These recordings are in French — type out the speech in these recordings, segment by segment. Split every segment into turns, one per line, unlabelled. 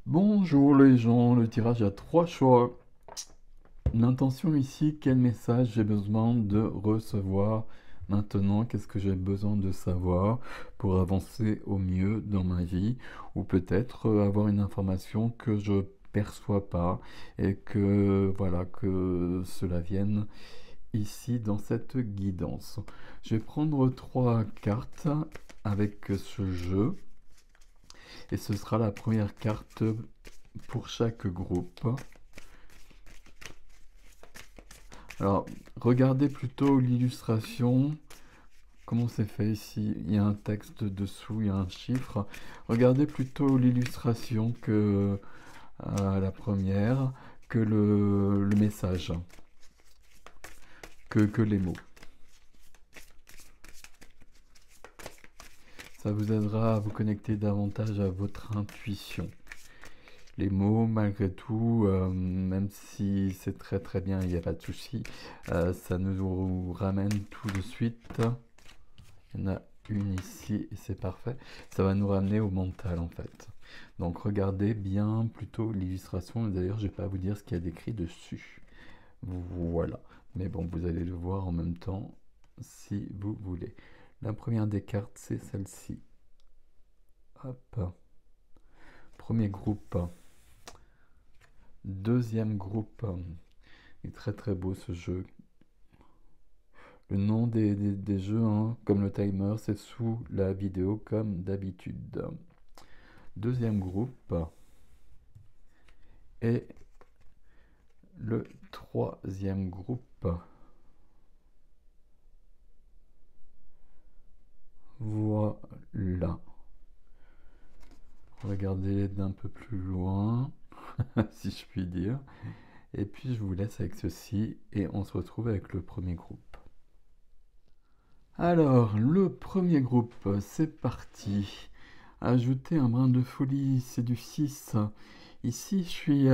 Bonjour les gens, le tirage a trois choix. L'intention ici, quel message j'ai besoin de recevoir maintenant, qu'est-ce que j'ai besoin de savoir pour avancer au mieux dans ma vie, ou peut-être avoir une information que je perçois pas et que voilà que cela vienne ici dans cette guidance. Je vais prendre trois cartes avec ce jeu et ce sera la première carte pour chaque groupe. Alors, regardez plutôt l'illustration, comment c'est fait ici. Il y a un texte dessous, il y a un chiffre. Regardez plutôt l'illustration que la première, que le message, que les mots. Ça vous aidera à vous connecter davantage à votre intuition. Les mots, malgré tout, même si c'est très très bien, il n'y a pas de souci, ça nous ramène tout de suite. Il y en a une ici et c'est parfait. Ça va nous ramener au mental en fait. Donc regardez bien plutôt l'illustration. D'ailleurs, je ne vais pas vous dire ce qu'il y a d'écrit dessus. Voilà. Mais bon, vous allez le voir en même temps si vous voulez. La première des cartes, c'est celle-ci. Hop. Premier groupe. Deuxième groupe. Il est très très beau ce jeu. Le nom des jeux, hein, comme le timer, c'est sous la vidéo comme d'habitude. Deuxième groupe. Et le troisième groupe. Voilà. Regardez d'un peu plus loin, si je puis dire. Et puis je vous laisse avec ceci et on se retrouve avec le premier groupe. Alors, le premier groupe, c'est parti. Ajouter un brin de folie, c'est du 6. Ici, je suis...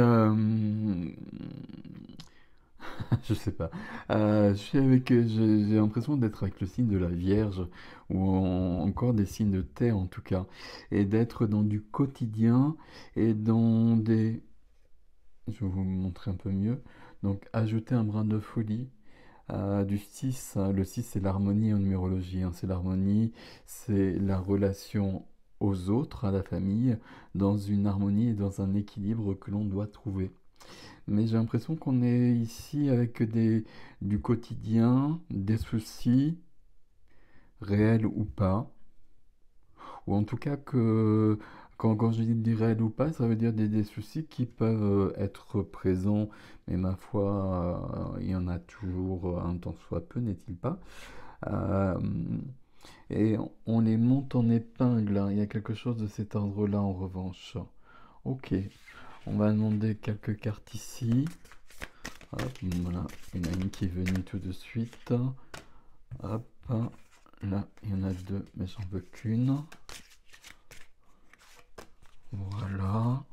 je sais pas. Je suis avec... j'ai l'impression d'être avec le signe de la Vierge, ou encore des signes de terre en tout cas. Et d'être dans du quotidien et dans des... Je vais vous montrer un peu mieux. Donc, ajouter un brin de folie. Du 6, hein. Le 6 c'est l'harmonie en numérologie, hein. C'est l'harmonie, c'est la relation aux autres, à la famille, dans une harmonie et dans un équilibre que l'on doit trouver. Mais j'ai l'impression qu'on est ici avec du quotidien, des soucis, réels ou pas. Ou en tout cas que quand je dis réels ou pas, ça veut dire des soucis qui peuvent être présents, mais ma foi, il y en a toujours un tant soit peu, n'est-il pas? Euh, et on les monte en épingle, hein. Il y a quelque chose de cet ordre-là en revanche. Ok, on va demander quelques cartes ici. Hop, voilà, il y en a une qui est venue tout de suite. Hop, là, il y en a deux, mais j'en veux qu'une. Voilà.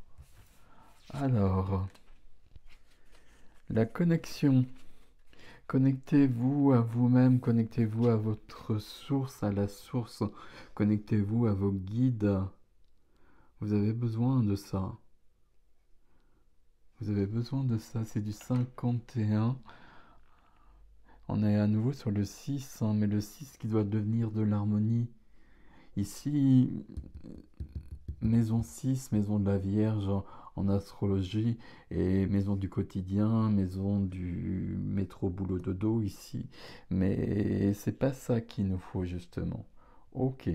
Alors, la connexion. Connectez-vous à vous-même, connectez-vous à votre source, à la source. Connectez-vous à vos guides. Vous avez besoin de ça. Vous avez besoin de ça. C'est du 51. On est à nouveau sur le 6, hein, mais le 6 qui doit devenir de l'harmonie. Ici, maison 6, maison de la Vierge en astrologie, et maison du quotidien, maison du métro boulot dodo ici. Mais c'est pas ça qu'il nous faut justement. Ok.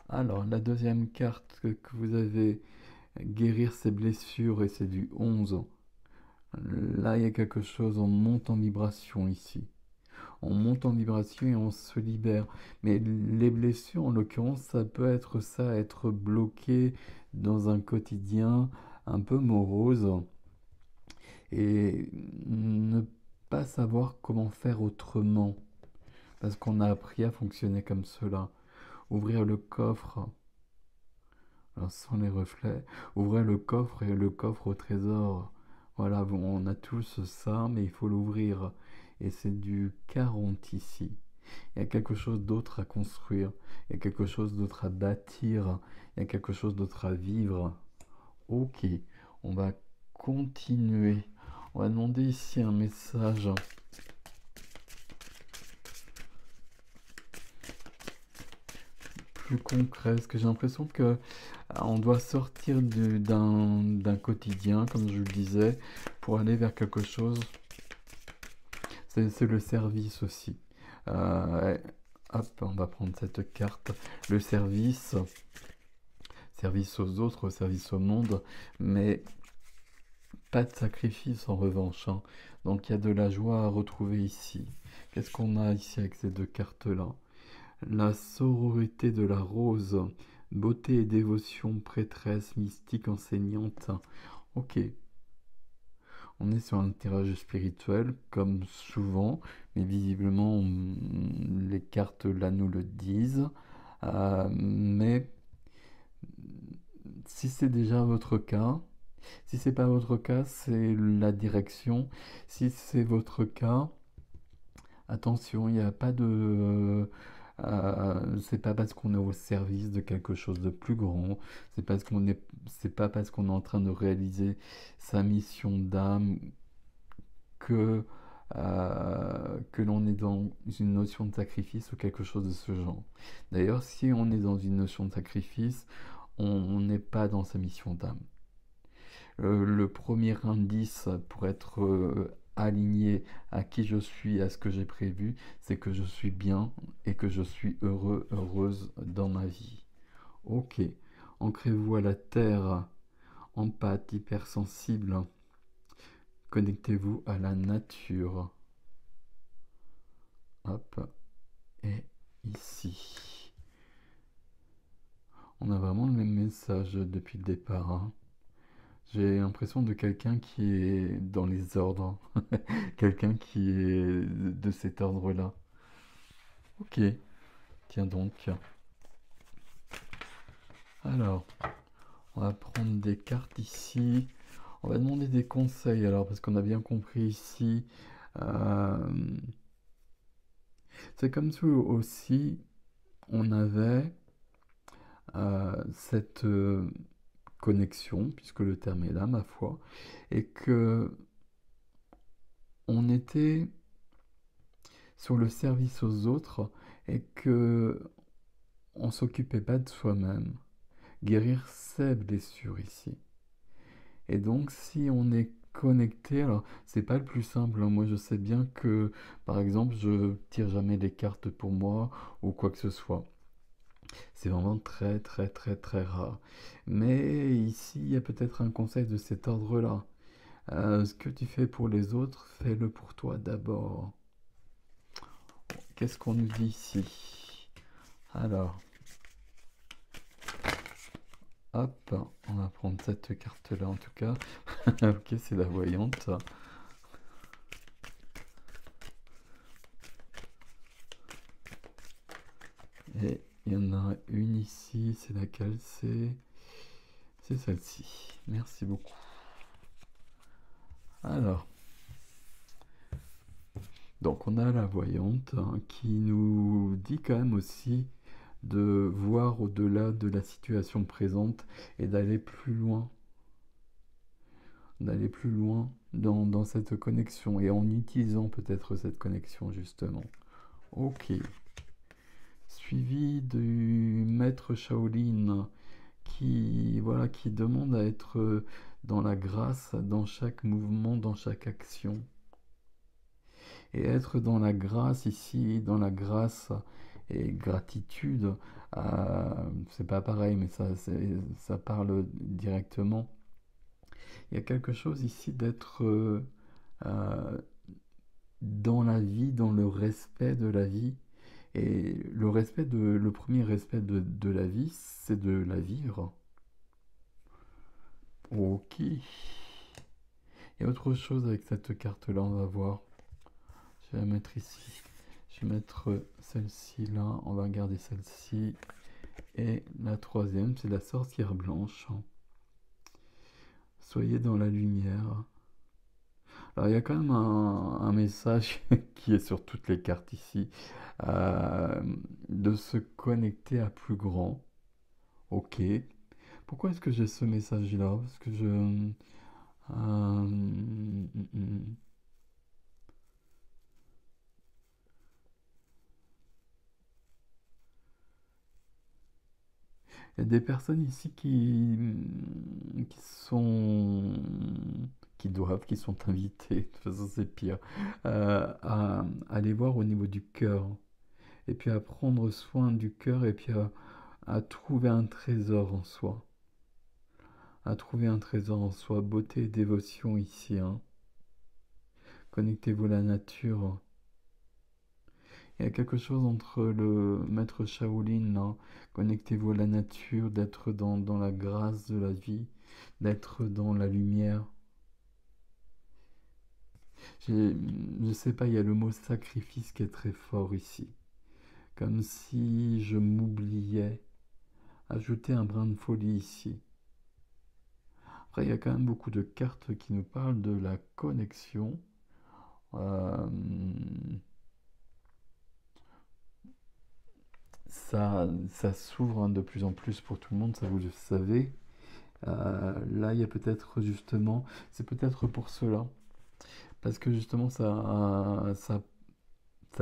Alors, la deuxième carte que vous avez, guérir ses blessures, et c'est du 11. Là, il y a quelque chose, on monte en vibration ici. On monte en vibration et on se libère. Mais les blessures, en l'occurrence, ça peut être ça, être bloqué dans un quotidien un peu morose et ne pas savoir comment faire autrement. Parce qu'on a appris à fonctionner comme cela. Ouvrir le coffre, alors sans les reflets, ouvrir le coffre et le coffre au trésor. Voilà, bon, on a tous ça, mais il faut l'ouvrir. Et c'est du 40 ici. Il y a quelque chose d'autre à construire, il y a quelque chose d'autre à bâtir, il y a quelque chose d'autre à vivre. Ok, on va continuer. On va demander ici un message plus concret, parce que j'ai l'impression que on doit sortir d'un quotidien, comme je le disais, pour aller vers quelque chose. C'est le service aussi. Euh, hop, on va prendre cette carte. Le service, service aux autres, service au monde, mais pas de sacrifice en revanche, hein. Donc il y a de la joie à retrouver ici. Qu'est-ce qu'on a ici avec ces deux cartes-là? La sororité de la rose, beauté et dévotion, prêtresse, mystique, enseignante. Ok, on est sur un tirage spirituel, comme souvent, mais visiblement les cartes là nous le disent. Mais si c'est déjà votre cas, si c'est pas votre cas, c'est la direction. Si c'est votre cas, attention, il n'y a pas de... c'est pas parce qu'on est au service de quelque chose de plus grand, c'est pas parce qu'on est en train de réaliser sa mission d'âme que, que l'on est dans une notion de sacrifice ou quelque chose de ce genre. D'ailleurs, si on est dans une notion de sacrifice, on n'est pas dans sa mission d'âme. Le premier indice pour être aligné à qui je suis, à ce que j'ai prévu, c'est que je suis bien et que je suis heureux, heureuse dans ma vie. Ok, ancrez-vous à la terre, empathe, hypersensible, connectez-vous à la nature. Hop, et ici. On a vraiment le même message depuis le départ, hein. J'ai l'impression de quelqu'un qui est dans les ordres, quelqu'un qui est de cet ordre-là. Ok, tiens donc. Alors, on va prendre des cartes ici. On va demander des conseils alors, parce qu'on a bien compris ici. euh, c'est comme si aussi on avait cette connexion, puisque le terme est là, ma foi, et que on était sur le service aux autres et que on s'occupait pas de soi-même. Guérir ses blessures ici. Et donc si on est connecté, alors c'est pas le plus simple, hein. Moi je sais bien que par exemple je tire jamais les cartes pour moi ou quoi que ce soit. C'est vraiment très très très très rare. Mais ici il y a peut-être un conseil de cet ordre-là. Ce que tu fais pour les autres, fais-le pour toi d'abord. Qu'est-ce qu'on nous dit ici? Alors, hop, on va prendre cette carte-là en tout cas. Ok, c'est la voyante. Et il y en a une ici, c'est laquelle? C'est celle-ci. Merci beaucoup. Alors, donc on a la voyante, hein, qui nous dit quand même aussi de voir au-delà de la situation présente et d'aller plus loin dans cette connexion et en utilisant peut-être cette connexion justement. Ok. Suivi du maître Shaolin qui, voilà, qui demande à être dans la grâce, dans chaque mouvement, dans chaque action. Et être dans la grâce ici, dans la grâce et gratitude, c'est pas pareil, mais ça parle directement. Il y a quelque chose ici d'être euh, dans la vie, dans le respect de la vie. Et le premier respect de la vie, c'est de la vivre. Ok. Il y a autre chose avec cette carte-là, on va voir. Je vais la mettre ici. Je vais mettre celle-ci là. On va regarder celle-ci. Et la troisième, c'est la sorcière blanche. Soyez dans la lumière. Alors il y a quand même un message qui est sur toutes les cartes ici. De se connecter à plus grand. Ok. Pourquoi est-ce que j'ai ce message-là? Parce que je... Il y a des personnes ici qui sont... qui sont invitées, de toute façon c'est pire, à aller voir au niveau du cœur. Et puis à prendre soin du cœur et puis à trouver un trésor en soi. À trouver un trésor en soi. Beauté et dévotion ici, hein. Connectez-vous à la nature. Il y a quelque chose entre le maître Shaolin, là. Connectez-vous à la nature, d'être dans la grâce de la vie, d'être dans la lumière. Je sais pas, il y a le mot sacrifice qui est très fort ici. Comme si je m'oubliais. Ajouter un brin de folie ici. Après, il y a quand même beaucoup de cartes qui nous parlent de la connexion. Euh, ça s'ouvre, hein, de plus en plus pour tout le monde, ça vous le savez. Là, il y a peut-être justement, c'est peut-être pour cela, parce que justement ça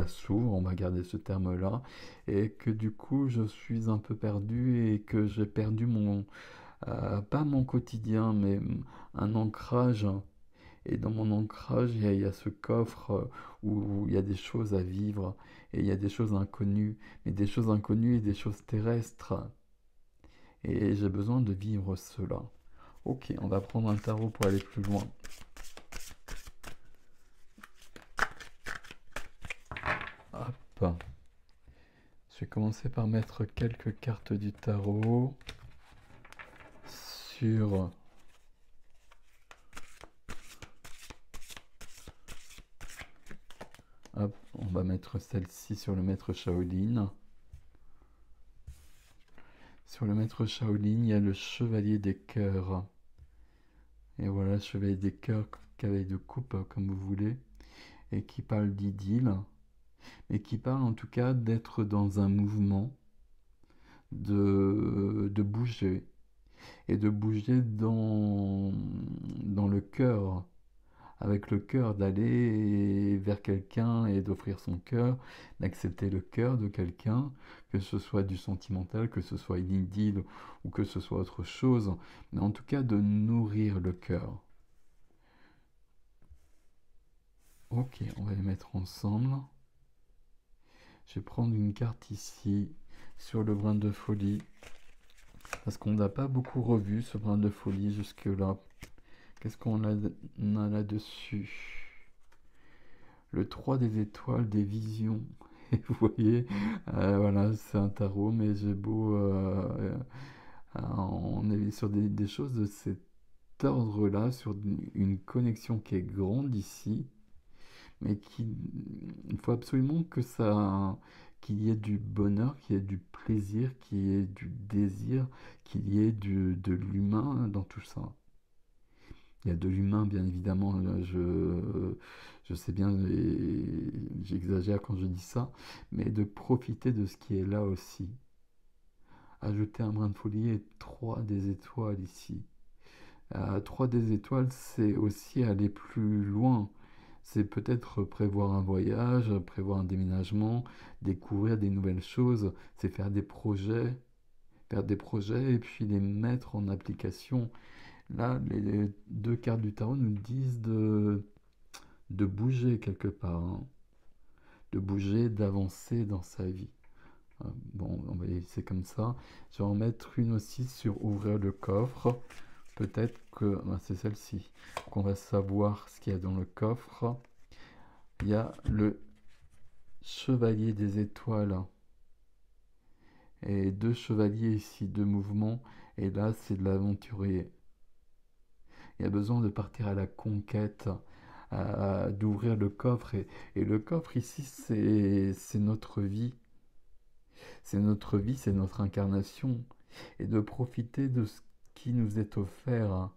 s'ouvre, on va garder ce terme-là, et que du coup je suis un peu perdu et que j'ai perdu pas mon quotidien, mais un ancrage. Et dans mon ancrage, il y a ce coffre où il y a des choses à vivre et il y a des choses inconnues, mais des choses inconnues et des choses terrestres. Et j'ai besoin de vivre cela. Ok, on va prendre un tarot pour aller plus loin. Hop. Je vais commencer par mettre quelques cartes du tarot sur... Hop, on va mettre celle-ci sur le maître Shaolin. Sur le maître Shaolin, il y a le chevalier des cœurs. Et voilà, chevalier des cœurs, cavalier de coupe, comme vous voulez. Et qui parle d'idylle. Et qui parle en tout cas d'être dans un mouvement, de bouger. Et de bouger dans le cœur, avec le cœur, d'aller vers quelqu'un et d'offrir son cœur, d'accepter le cœur de quelqu'un, que ce soit du sentimental, que ce soit une idylle ou que ce soit autre chose, mais en tout cas de nourrir le cœur. Ok, on va les mettre ensemble. Je vais prendre une carte ici sur le brin de folie, parce qu'on n'a pas beaucoup revu ce brin de folie jusque-là. Qu'est-ce qu'on a là-dessus? Le 3 des étoiles, des visions. Et vous voyez, voilà, c'est un tarot, mais j'ai beau... on est sur des choses de cet ordre-là, sur une connexion qui est grande ici, mais il faut absolument qu'il y ait du bonheur, qu'il y ait du plaisir, qu'il y ait du désir, qu'il y ait de l'humain dans tout ça. Il y a de l'humain, bien évidemment, je sais bien, et j'exagère quand je dis ça, mais de profiter de ce qui est là aussi. Ajouter un brin de folie et 3 des étoiles ici. 3 des étoiles, c'est aussi aller plus loin. C'est peut-être prévoir un voyage, prévoir un déménagement, découvrir des nouvelles choses, c'est faire des projets et puis les mettre en application. Là, les deux cartes du tarot nous disent de bouger quelque part, hein. De bouger, d'avancer dans sa vie. Bon, on va laisser comme ça. Je vais en mettre une aussi sur ouvrir le coffre. Peut-être que c'est celle-ci qu'on va savoir ce qu'il y a dans le coffre. Il y a le chevalier des étoiles et 2 chevaliers ici, 2 mouvements. Et là, c'est de l'aventurier. Il y a besoin de partir à la conquête, d'ouvrir le coffre. Et le coffre ici, c'est notre vie. C'est notre vie, c'est notre incarnation. Et de profiter de ce qui nous est offert.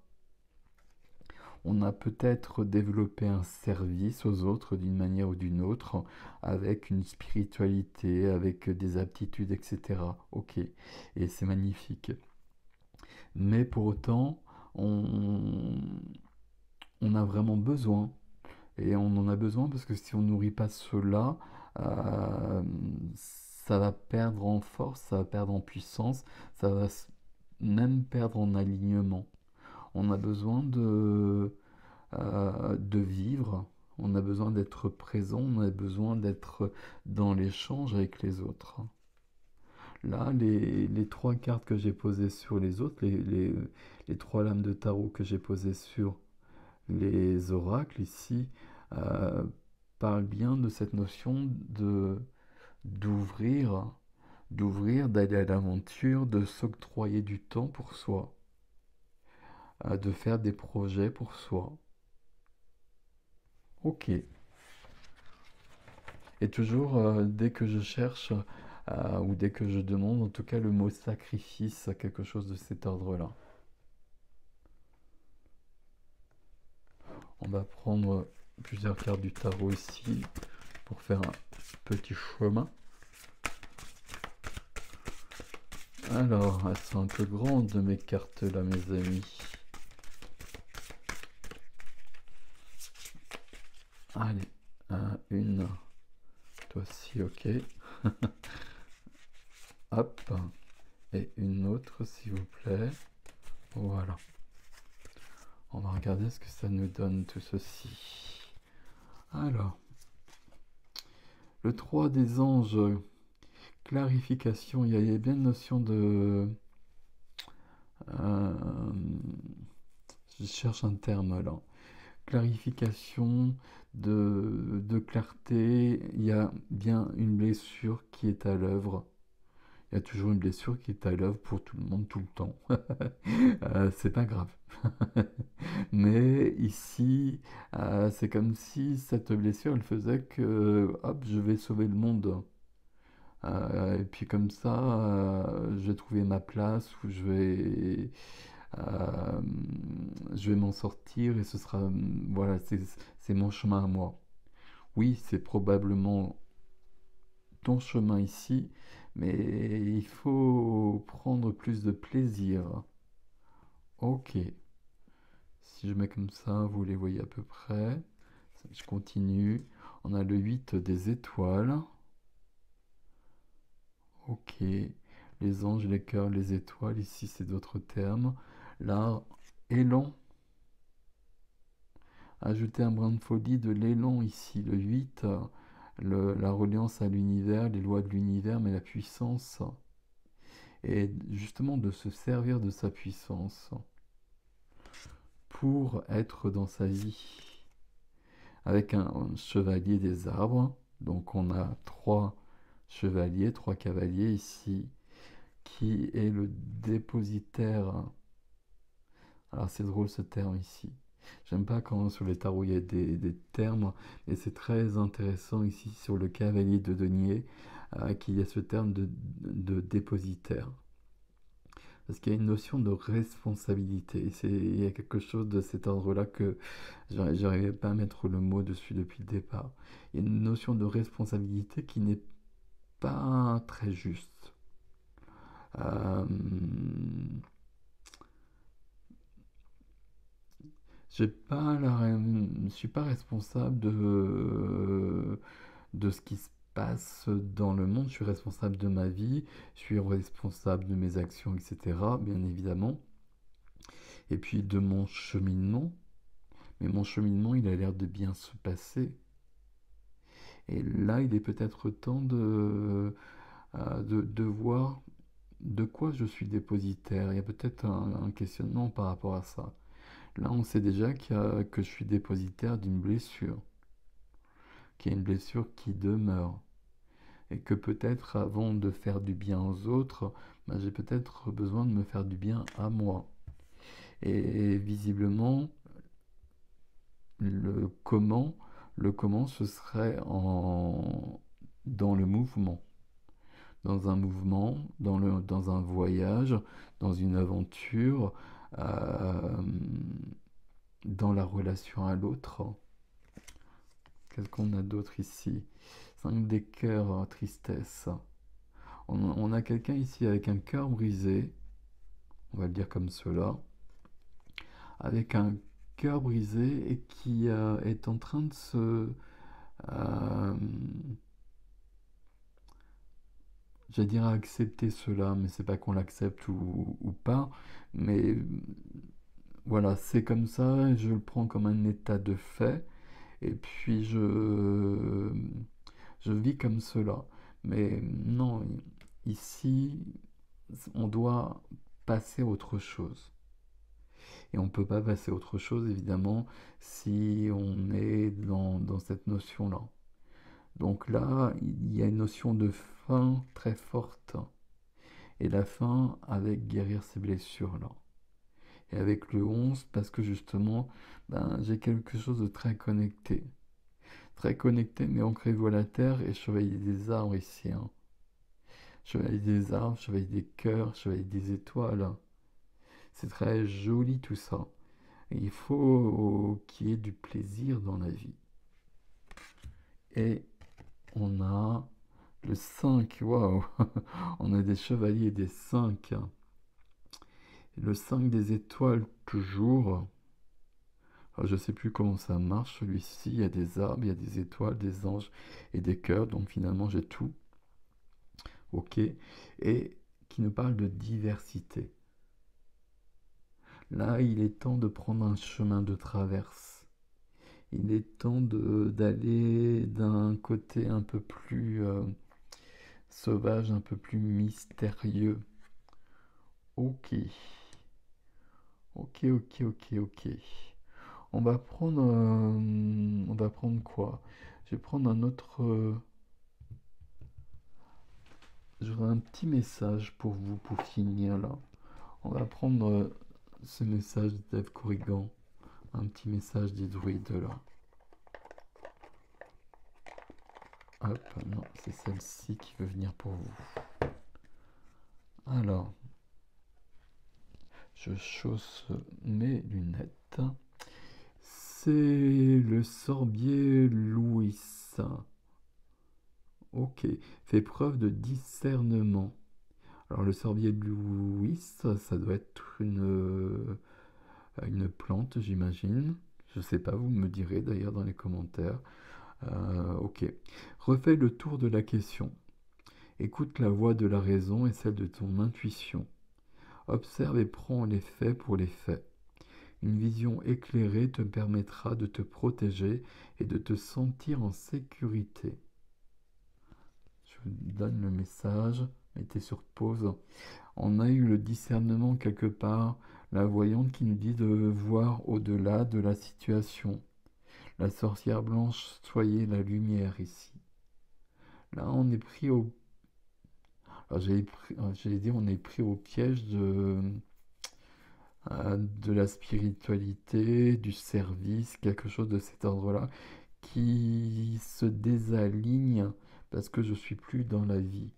On a peut-être développé un service aux autres d'une manière ou d'une autre, avec une spiritualité, avec des aptitudes, etc. Ok, et c'est magnifique. Mais pour autant, on, on a vraiment besoin. Et on en a besoin parce que si on nourrit pas cela, euh, ça va perdre en force, ça va perdre en puissance, ça va même perdre en alignement. On a besoin de vivre, on a besoin d'être présent, on a besoin d'être dans l'échange avec les autres. Là, les trois cartes que j'ai posées sur les autres, les trois lames de tarot que j'ai posées sur les oracles ici, euh, parlent bien de cette notion d'ouvrir, d'ouvrir, d'aller à l'aventure, de s'octroyer du temps pour soi, de faire des projets pour soi. Ok. Et toujours, dès que je cherche, ou dès que je demande, en tout cas, le mot sacrifice, quelque chose de cet ordre-là. On va prendre plusieurs cartes du tarot ici pour faire un petit chemin. Alors, elles sont un peu grandes mes cartes là, mes amis. Allez, une, toi aussi, ok. Hop, et une autre, s'il vous plaît. Voilà. On va regarder ce que ça nous donne tout ceci. Alors, le 3 des anges, clarification, il y a bien une notion de... euh, je cherche un terme là. Clarification, de clarté, il y a bien une blessure qui est à l'œuvre. Il y a toujours une blessure qui est à l'œuvre pour tout le monde, tout le temps. C'est pas grave. Mais ici, c'est comme si cette blessure, elle faisait que, hop, je vais sauver le monde. Et puis comme ça, je vais trouver ma place où euh, je vais m'en sortir et ce sera, voilà, c'est mon chemin à moi. Oui, c'est probablement ton chemin ici, mais il faut prendre plus de plaisir. Ok, si je mets comme ça, vous les voyez à peu près. Je continue. On a le 8 des étoiles. Ok, les anges, les cœurs, les étoiles, ici c'est d'autres termes. Là, élan. Ajouter un brin de folie de l'élan ici. Le 8, la reliance à l'univers, les lois de l'univers, mais la puissance. Et justement de se servir de sa puissance pour être dans sa vie. Avec un chevalier des arbres. Donc on a trois chevaliers, trois cavaliers ici, qui est le dépositaire. Alors c'est drôle ce terme ici. J'aime pas quand sur les tarots il y a des termes, et c'est très intéressant ici sur le cavalier de denier qu'il y a ce terme de dépositaire. Parce qu'il y a une notion de responsabilité. Il y a quelque chose de cet ordre-là que j'arrivais pas à mettre le mot dessus depuis le départ. Il y a une notion de responsabilité qui n'est pas très juste. Euh, je suis pas responsable de ce qui se passe dans le monde. Je suis responsable de ma vie, je suis responsable de mes actions, etc. Bien évidemment. Et puis de mon cheminement. Mais mon cheminement, il a l'air de bien se passer. Et là, il est peut-être temps de voir de quoi je suis dépositaire. Il y a peut-être un questionnement par rapport à ça. Là, on sait déjà que je suis dépositaire d'une blessure, qu'il y a une blessure qui demeure. Et que peut-être avant de faire du bien aux autres, ben, j'ai peut-être besoin de me faire du bien à moi. Et visiblement, le comment, le comment ce serait dans le mouvement. Dans un mouvement, dans un voyage, dans une aventure, euh, dans la relation à l'autre. Qu'est-ce qu'on a d'autre ici? 5 des cœurs, tristesse. On a quelqu'un ici avec un cœur brisé. on va le dire comme cela, avec un cœur brisé et qui est en train de se... euh, j'allais dire accepter cela, mais c'est pas qu'on l'accepte ou pas, mais voilà, c'est comme ça, je le prends comme un état de fait, et puis je vis comme cela. Mais non, ici, on doit passer à autre chose. Et on ne peut pas passer à autre chose, évidemment, si on est dans cette notion-là. Donc là, il y a une notion de fin très forte. Et la fin avec guérir ces blessures-là. Et avec le 11, parce que justement, ben, j'ai quelque chose de très connecté. Très connecté, mais ancré à la terre et chevalier des arbres ici. Hein. Chevalier des arbres, chevalier des cœurs, chevalier des étoiles. C'est très joli tout ça. Et il faut qu'il y ait du plaisir dans la vie. Et on a le 5, waouh. On a des chevaliers et des 5. Le 5 des étoiles toujours. Alors, je ne sais plus comment ça marche celui-ci. Il y a des arbres, il y a des étoiles, des anges et des cœurs. Donc finalement j'ai tout. Ok. Et qui nous parle de diversité. Là, il est temps de prendre un chemin de traverse. Il est temps d'aller d'un côté un peu plus sauvage, un peu plus mystérieux. Ok. Ok, ok, ok, ok. On va prendre quoi? Je vais prendre un autre. J'aurai un petit message pour vous pour finir là. On va prendre ce message d'Eve Corrigan. Un petit message des druides là. Hop, non, c'est celle-ci qui veut venir pour vous. Alors, je chausse mes lunettes. C'est le sorbier Louis. Ok, fait preuve de discernement. Alors le sorbier de Louis, ça doit être une plante, j'imagine. Je sais pas, vous me direz d'ailleurs dans les commentaires. Ok. Refais le tour de la question. Écoute la voix de la raison et celle de ton intuition. Observe et prends les faits pour les faits. Une vision éclairée te permettra de te protéger et de te sentir en sécurité. Je vous donne le message. Mettez sur pause. On a eu le discernement quelque part, la voyante qui nous dit de voir au-delà de la situation. La sorcière blanche, soyez la lumière ici. Là, on est pris au... Alors, j'allais dire, on est pris au piège de la spiritualité, du service, quelque chose de cet ordre-là, qui se désaligne parce que je suis plus dans la vie.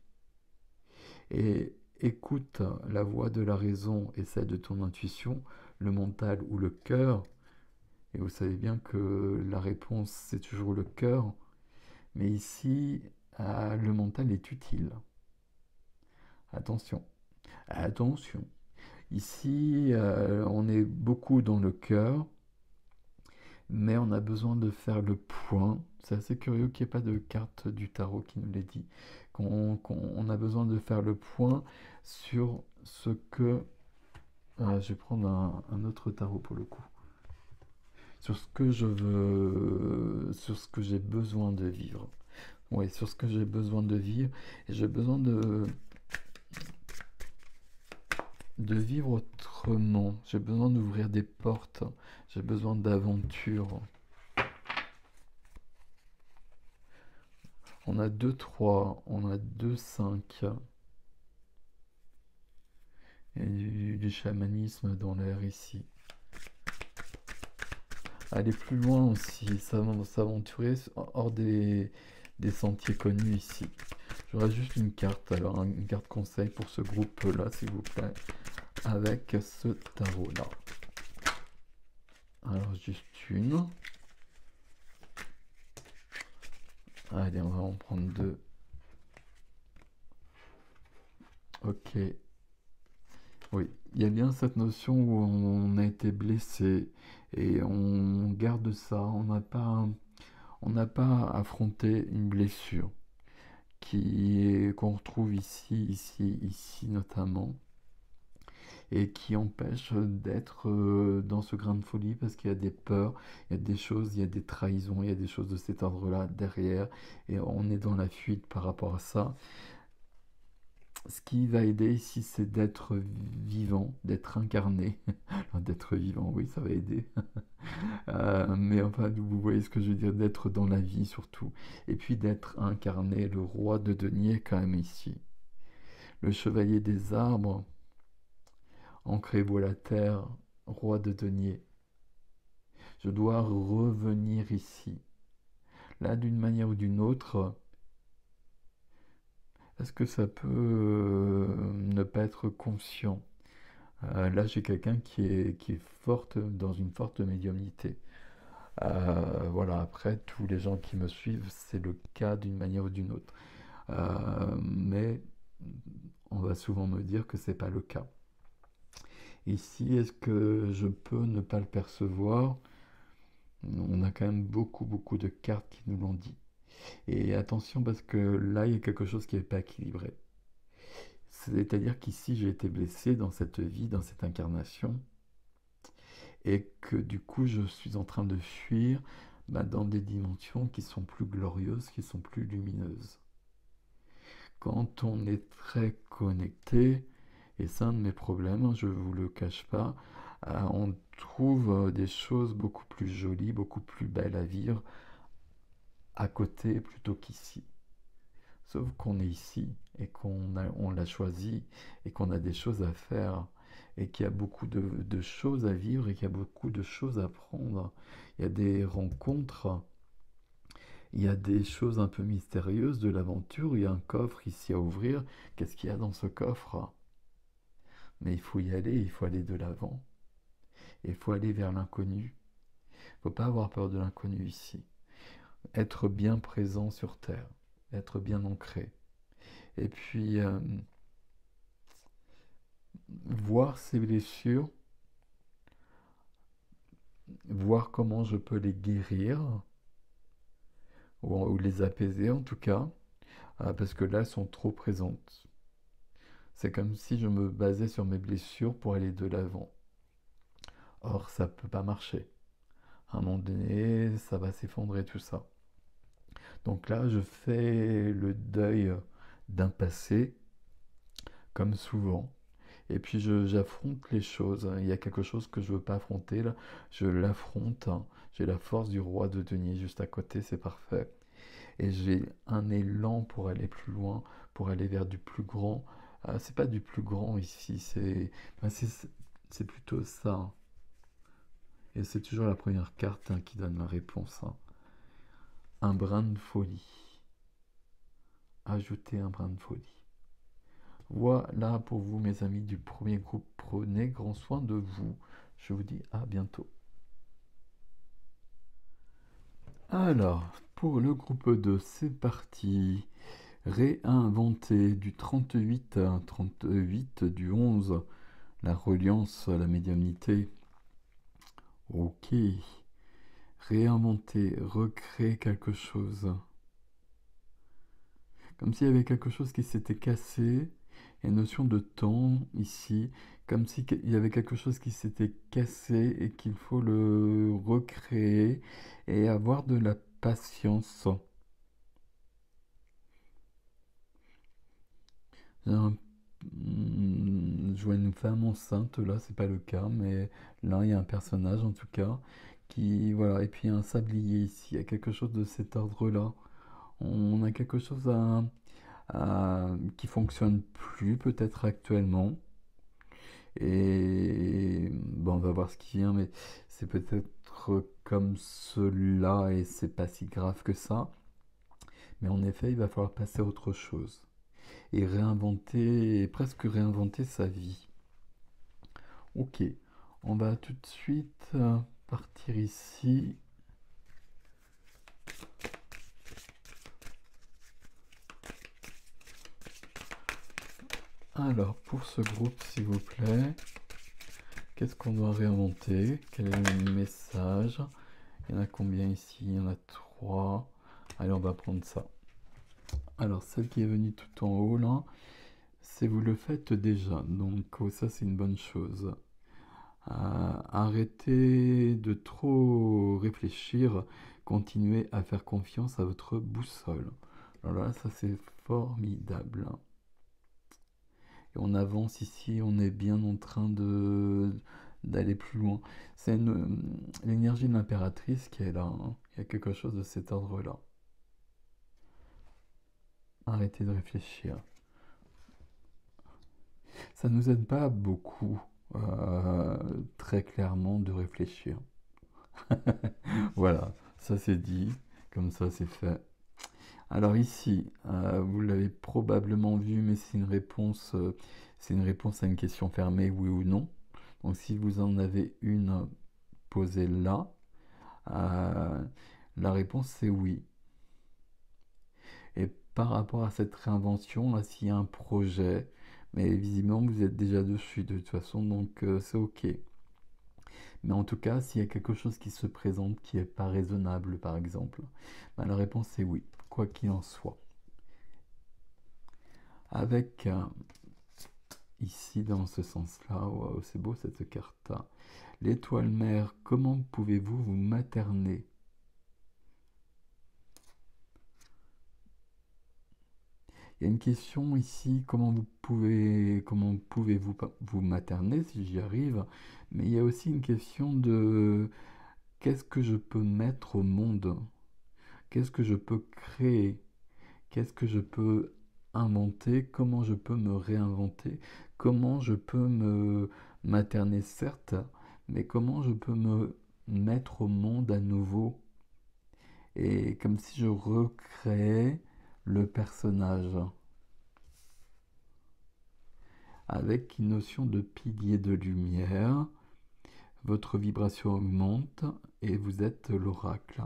Et écoute la voix de la raison et celle de ton intuition, le mental ou le cœur. Et vous savez bien que la réponse, c'est toujours le cœur. Mais ici, le mental est utile. Attention, attention. Ici, on est beaucoup dans le cœur, mais on a besoin de faire le point. C'est assez curieux qu'il n'y ait pas de carte du tarot qui nous l'ait dit. On a besoin de faire le point sur ce que... je vais prendre un autre tarot pour le coup. Sur ce que je veux... Sur ce que j'ai besoin de vivre. Oui, sur ce que j'ai besoin de vivre. Et j'ai besoin de vivre autrement. J'ai besoin d'ouvrir des portes. J'ai besoin d'aventure. On a 2-3, on a 2-5. Et du chamanisme dans l'air ici. Aller plus loin aussi, s'aventurer hors des sentiers connus ici. J'aurais juste une carte, alors une carte conseil pour ce groupe-là, s'il vous plaît, avec ce tarot-là. Alors juste une. Allez, on va en prendre deux. Ok. Oui, il y a bien cette notion où on a été blessé et on garde ça, on n'a pas affronté une blessure qu'on retrouve ici, ici, ici notamment, et qui empêche d'être dans ce grain de folie parce qu'il y a des peurs, il y a des choses, il y a des trahisons, il y a des choses de cet ordre-là derrière, et on est dans la fuite par rapport à ça. Ce qui va aider ici, c'est d'être vivant, d'être incarné. D'être vivant, oui, ça va aider. Mais enfin, vous voyez ce que je veux dire, d'être dans la vie surtout. Et puis d'être incarné, le roi de denier quand même ici. Le chevalier des arbres, ancré bois la terre, roi de denier. Je dois revenir ici. Là, d'une manière ou d'une autre, est-ce que ça peut ne pas être conscient? Là, j'ai quelqu'un qui est forte, dans une forte médiumnité. Voilà, après, tous les gens qui me suivent, c'est le cas d'une manière ou d'une autre. Mais on va souvent me dire que c'est pas le cas. Ici, est-ce que je peux ne pas le percevoir? On a quand même beaucoup, beaucoup de cartes qui nous l'ont dit. Et attention parce que là, il y a quelque chose qui n'est pas équilibré. C'est-à-dire qu'ici, j'ai été blessé dans cette vie, dans cette incarnation, et que du coup, je suis en train de fuir dans des dimensions qui sont plus glorieuses, qui sont plus lumineuses. Quand on est très connecté, et c'est un de mes problèmes, hein, je ne vous le cache pas, on trouve des choses beaucoup plus jolies, beaucoup plus belles à vivre à côté plutôt qu'ici. Sauf qu'on est ici et on l'a choisi et qu'on a des choses à faire et qu'il y a beaucoup de choses à vivre et qu'il y a beaucoup de choses à prendre. Il y a des rencontres, il y a des choses un peu mystérieuses de l'aventure. Il y a un coffre ici à ouvrir. Qu'est-ce qu'il y a dans ce coffre? Mais il faut aller de l'avant. Il faut aller vers l'inconnu. Il ne faut pas avoir peur de l'inconnu ici. Être bien présent sur Terre, être bien ancré. Et puis, voir ces blessures, voir comment je peux les guérir, ou les apaiser en tout cas, parce que là, elles sont trop présentes. C'est comme si je me basais sur mes blessures pour aller de l'avant. Or, ça ne peut pas marcher. À un moment donné, ça va s'effondrer tout ça. Donc là, je fais le deuil d'un passé, comme souvent. Et puis j'affronte les choses. Il y a quelque chose que je ne veux pas affronter là. Je l'affronte. J'ai la force du roi de denier juste à côté, c'est parfait. Et j'ai un élan pour aller plus loin, pour aller vers du plus grand. C'est pas du plus grand ici, c'est plutôt ça. Et c'est toujours la première carte qui donne la réponse. Un brin de folie. Ajouter un brin de folie. Voilà pour vous, mes amis du premier groupe. Prenez grand soin de vous. Je vous dis à bientôt. Alors, pour le groupe 2, c'est parti. Réinventer du 38 à 38 du 11. La reliance à la médiumnité. Ok. Réinventer, recréer quelque chose. Comme s'il y avait quelque chose qui s'était cassé. Il y a une notion de temps ici, comme s'il y avait quelque chose qui s'était cassé et qu'il faut le recréer et avoir de la patience. Je vois une femme enceinte, là c'est pas le cas, mais là il y a un personnage en tout cas qui, voilà, et puis un sablier ici, il y a quelque chose de cet ordre-là. On a quelque chose qui fonctionne plus peut-être actuellement. Et bon, on va voir ce qui vient, mais c'est peut-être comme cela et c'est pas si grave que ça. Mais en effet, il va falloir passer à autre chose et réinventer, presque réinventer sa vie. Ok, on va tout de suite partir ici. Alors, pour ce groupe, s'il vous plaît, qu'est-ce qu'on doit réinventer? Quel est le message? Il y en a combien ici? Il y en a 3. Allez, on va prendre ça. Alors, celle qui est venue tout en haut, là, c'est vous le faites déjà. Donc, ça, c'est une bonne chose. Arrêtez de trop réfléchir. Continuez à faire confiance à votre boussole. Alors là, ça, c'est formidable. Et on avance ici, on est bien en train d'aller plus loin. C'est l'énergie de l'impératrice qui est là, hein. Il y a quelque chose de cet ordre-là. Arrêtez de réfléchir. Ça nous aide pas beaucoup, très clairement, de réfléchir. Voilà, ça c'est dit, comme ça c'est fait. Alors ici, vous l'avez probablement vu, mais c'est une réponse à une question fermée, oui ou non. Donc si vous en avez une posée là, la réponse c'est oui. Et par rapport à cette réinvention, là, s'il y a un projet, mais visiblement vous êtes déjà dessus de toute façon, donc c'est ok. Mais en tout cas, s'il y a quelque chose qui se présente qui n'est pas raisonnable, par exemple, ben, la réponse c'est oui, quoi qu'il en soit. Avec ici, dans ce sens-là, wow, c'est beau cette carte. L'étoile mère, comment pouvez-vous vous materner? Il y a une question ici, comment pouvez-vous vous materner, si j'y arrive, mais il y a aussi une question de qu'est-ce que je peux mettre au monde? Qu'est-ce que je peux créer? Qu'est-ce que je peux inventer? Comment je peux me réinventer? Comment je peux me materner, certes, mais comment je peux me mettre au monde à nouveau? Et comme si je recréais le personnage avec une notion de pilier de lumière. Votre vibration augmente et vous êtes l'oracle.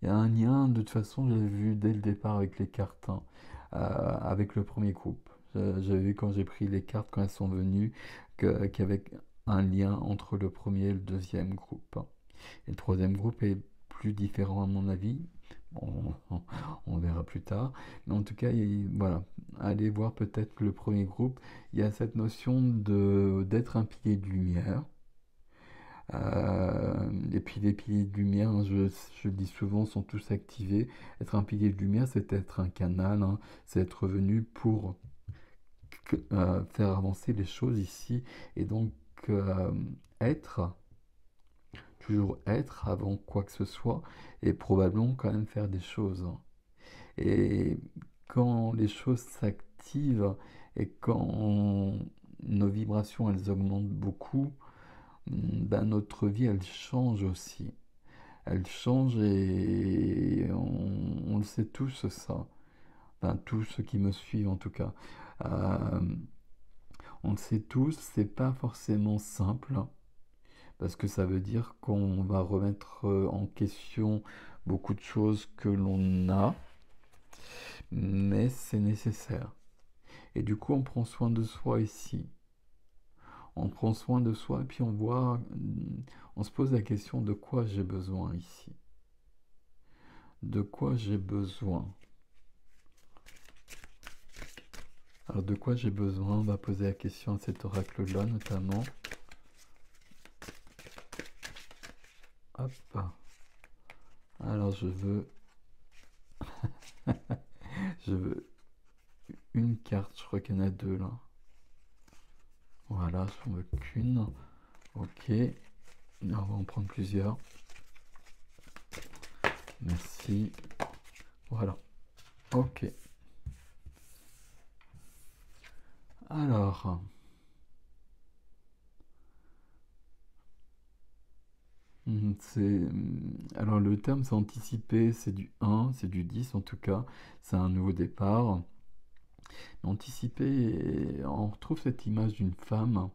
Il y a un lien, de toute façon, j'avais vu dès le départ avec les cartes, hein, avec le premier groupe. J'avais vu quand j'ai pris les cartes, quand elles sont venues, qu'il y avait un lien entre le premier et le deuxième groupe. Et le troisième groupe est plus différent à mon avis. Bon, on verra plus tard. Mais en tout cas, voilà, allez voir peut-être le premier groupe. Il y a cette notion d'être un pilier de lumière. Et puis les piliers de lumière, hein, je le dis souvent, sont tous activés. Être un pilier de lumière, c'est être un canal, hein, c'est être venu pour faire avancer les choses ici. Et donc être, toujours être avant quoi que ce soit, et probablement quand même faire des choses. Et quand les choses s'activent et quand nos vibrations elles augmentent beaucoup, ben notre vie elle change aussi. Elle change et on le sait tous ça. Enfin, tous ceux qui me suivent en tout cas. Euh, on le sait tous, c'est pas forcément simple parce que ça veut dire qu'on va remettre en question beaucoup de choses que l'on a, mais c'est nécessaire. Et du coup, on prend soin de soi ici. On prend soin de soi et puis on voit, on se pose la question de quoi j'ai besoin ici. De quoi j'ai besoin? Alors de quoi j'ai besoin? On va poser la question à cet oracle-là notamment. Hop. Alors je veux... je veux une carte, je crois qu'il y en a deux là. Voilà, j'en veux qu'une. Ok. On va en prendre plusieurs. Merci. Voilà. Ok. Alors... Alors le terme c'est anticiper, c'est du 1, c'est du 10 en tout cas, c'est un nouveau départ. Anticiper, on retrouve cette image d'une femme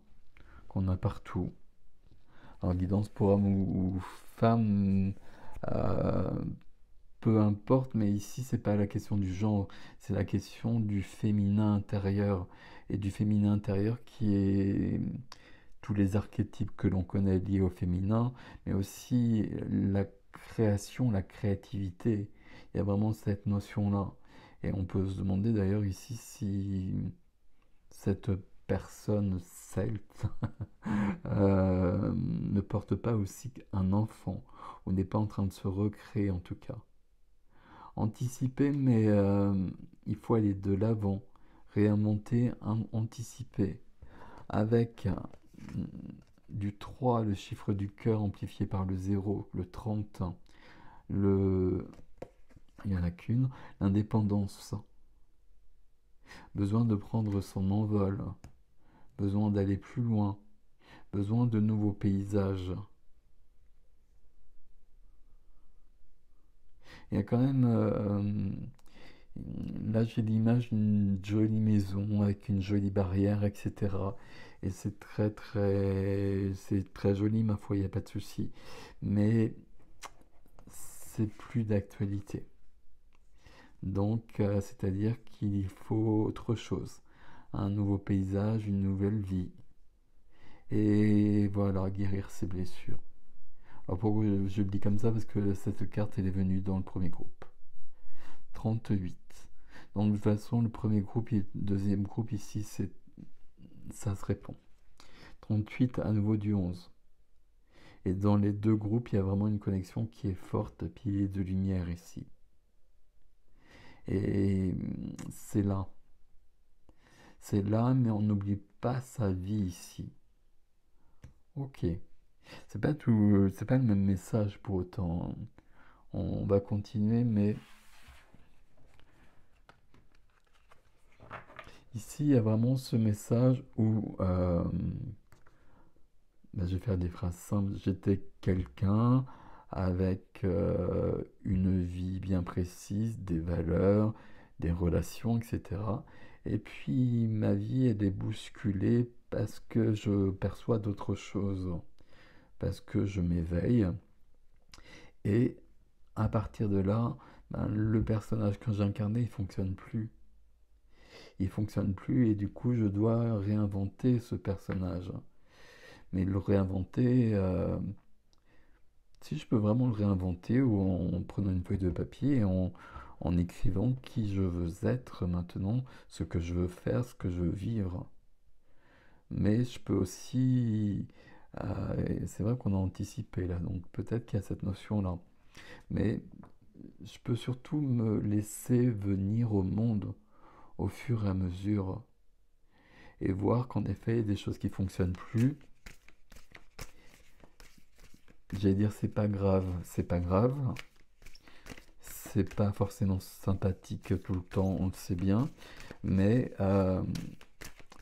qu'on a partout. Alors guidance pour homme ou femme, euh, peu importe, mais ici, c'est pas la question du genre, c'est la question du féminin intérieur. Et du féminin intérieur qui est tous les archétypes que l'on connaît liés au féminin, mais aussi la création, la créativité. Il y a vraiment cette notion-là. Et on peut se demander d'ailleurs ici si cette personne celte ne porte pas aussi un enfant, ou n'est pas en train de se recréer en tout cas. Anticiper, mais il faut aller de l'avant, réinventer, anticiper, avec du 3, le chiffre du cœur amplifié par le 0, le 30, le... il n'y en a qu'une, l'indépendance, besoin de prendre son envol, besoin d'aller plus loin, besoin de nouveaux paysages. Il y a quand même... là, j'ai l'image d'une jolie maison avec une jolie barrière, etc. Et c'est c'est très joli, ma foi, il n'y a pas de souci. Mais c'est plus d'actualité. Donc, c'est-à-dire qu'il faut autre chose. Un nouveau paysage, une nouvelle vie. Et voilà, guérir ses blessures. Alors pourquoi je le dis comme ça? Parce que cette carte, elle est venue dans le premier groupe. 38. Donc de toute façon, le premier groupe et le deuxième groupe ici, ça se répond. 38 à nouveau du 11. Et dans les deux groupes, il y a vraiment une connexion qui est forte, pilier de lumière ici. Et c'est là. C'est là, mais on n'oublie pas sa vie ici. Ok. C'est pas tout, c'est pas le même message pour autant. On va continuer, mais ici, il y a vraiment ce message où je vais faire des phrases simples. J'étais quelqu'un avec une vie bien précise, des valeurs, des relations, etc. Et puis ma vie, elle est bousculée parce que je perçois d'autres choses, parce que je m'éveille. Et à partir de là, le personnage que j'incarnais, il fonctionne plus. Il fonctionne plus et du coup, je dois réinventer ce personnage. Mais le réinventer, si je peux vraiment le réinventer, ou en prenant une feuille de papier et en écrivant qui je veux être maintenant, ce que je veux faire, ce que je veux vivre. Mais je peux aussi... c'est vrai qu'on a anticipé là, donc peut-être qu'il y a cette notion-là. Mais je peux surtout me laisser venir au monde au fur et à mesure et voir qu'en effet, il y a des choses qui fonctionnent plus. J'allais dire c'est pas grave, c'est pas grave. C'est pas forcément sympathique tout le temps, on le sait bien, mais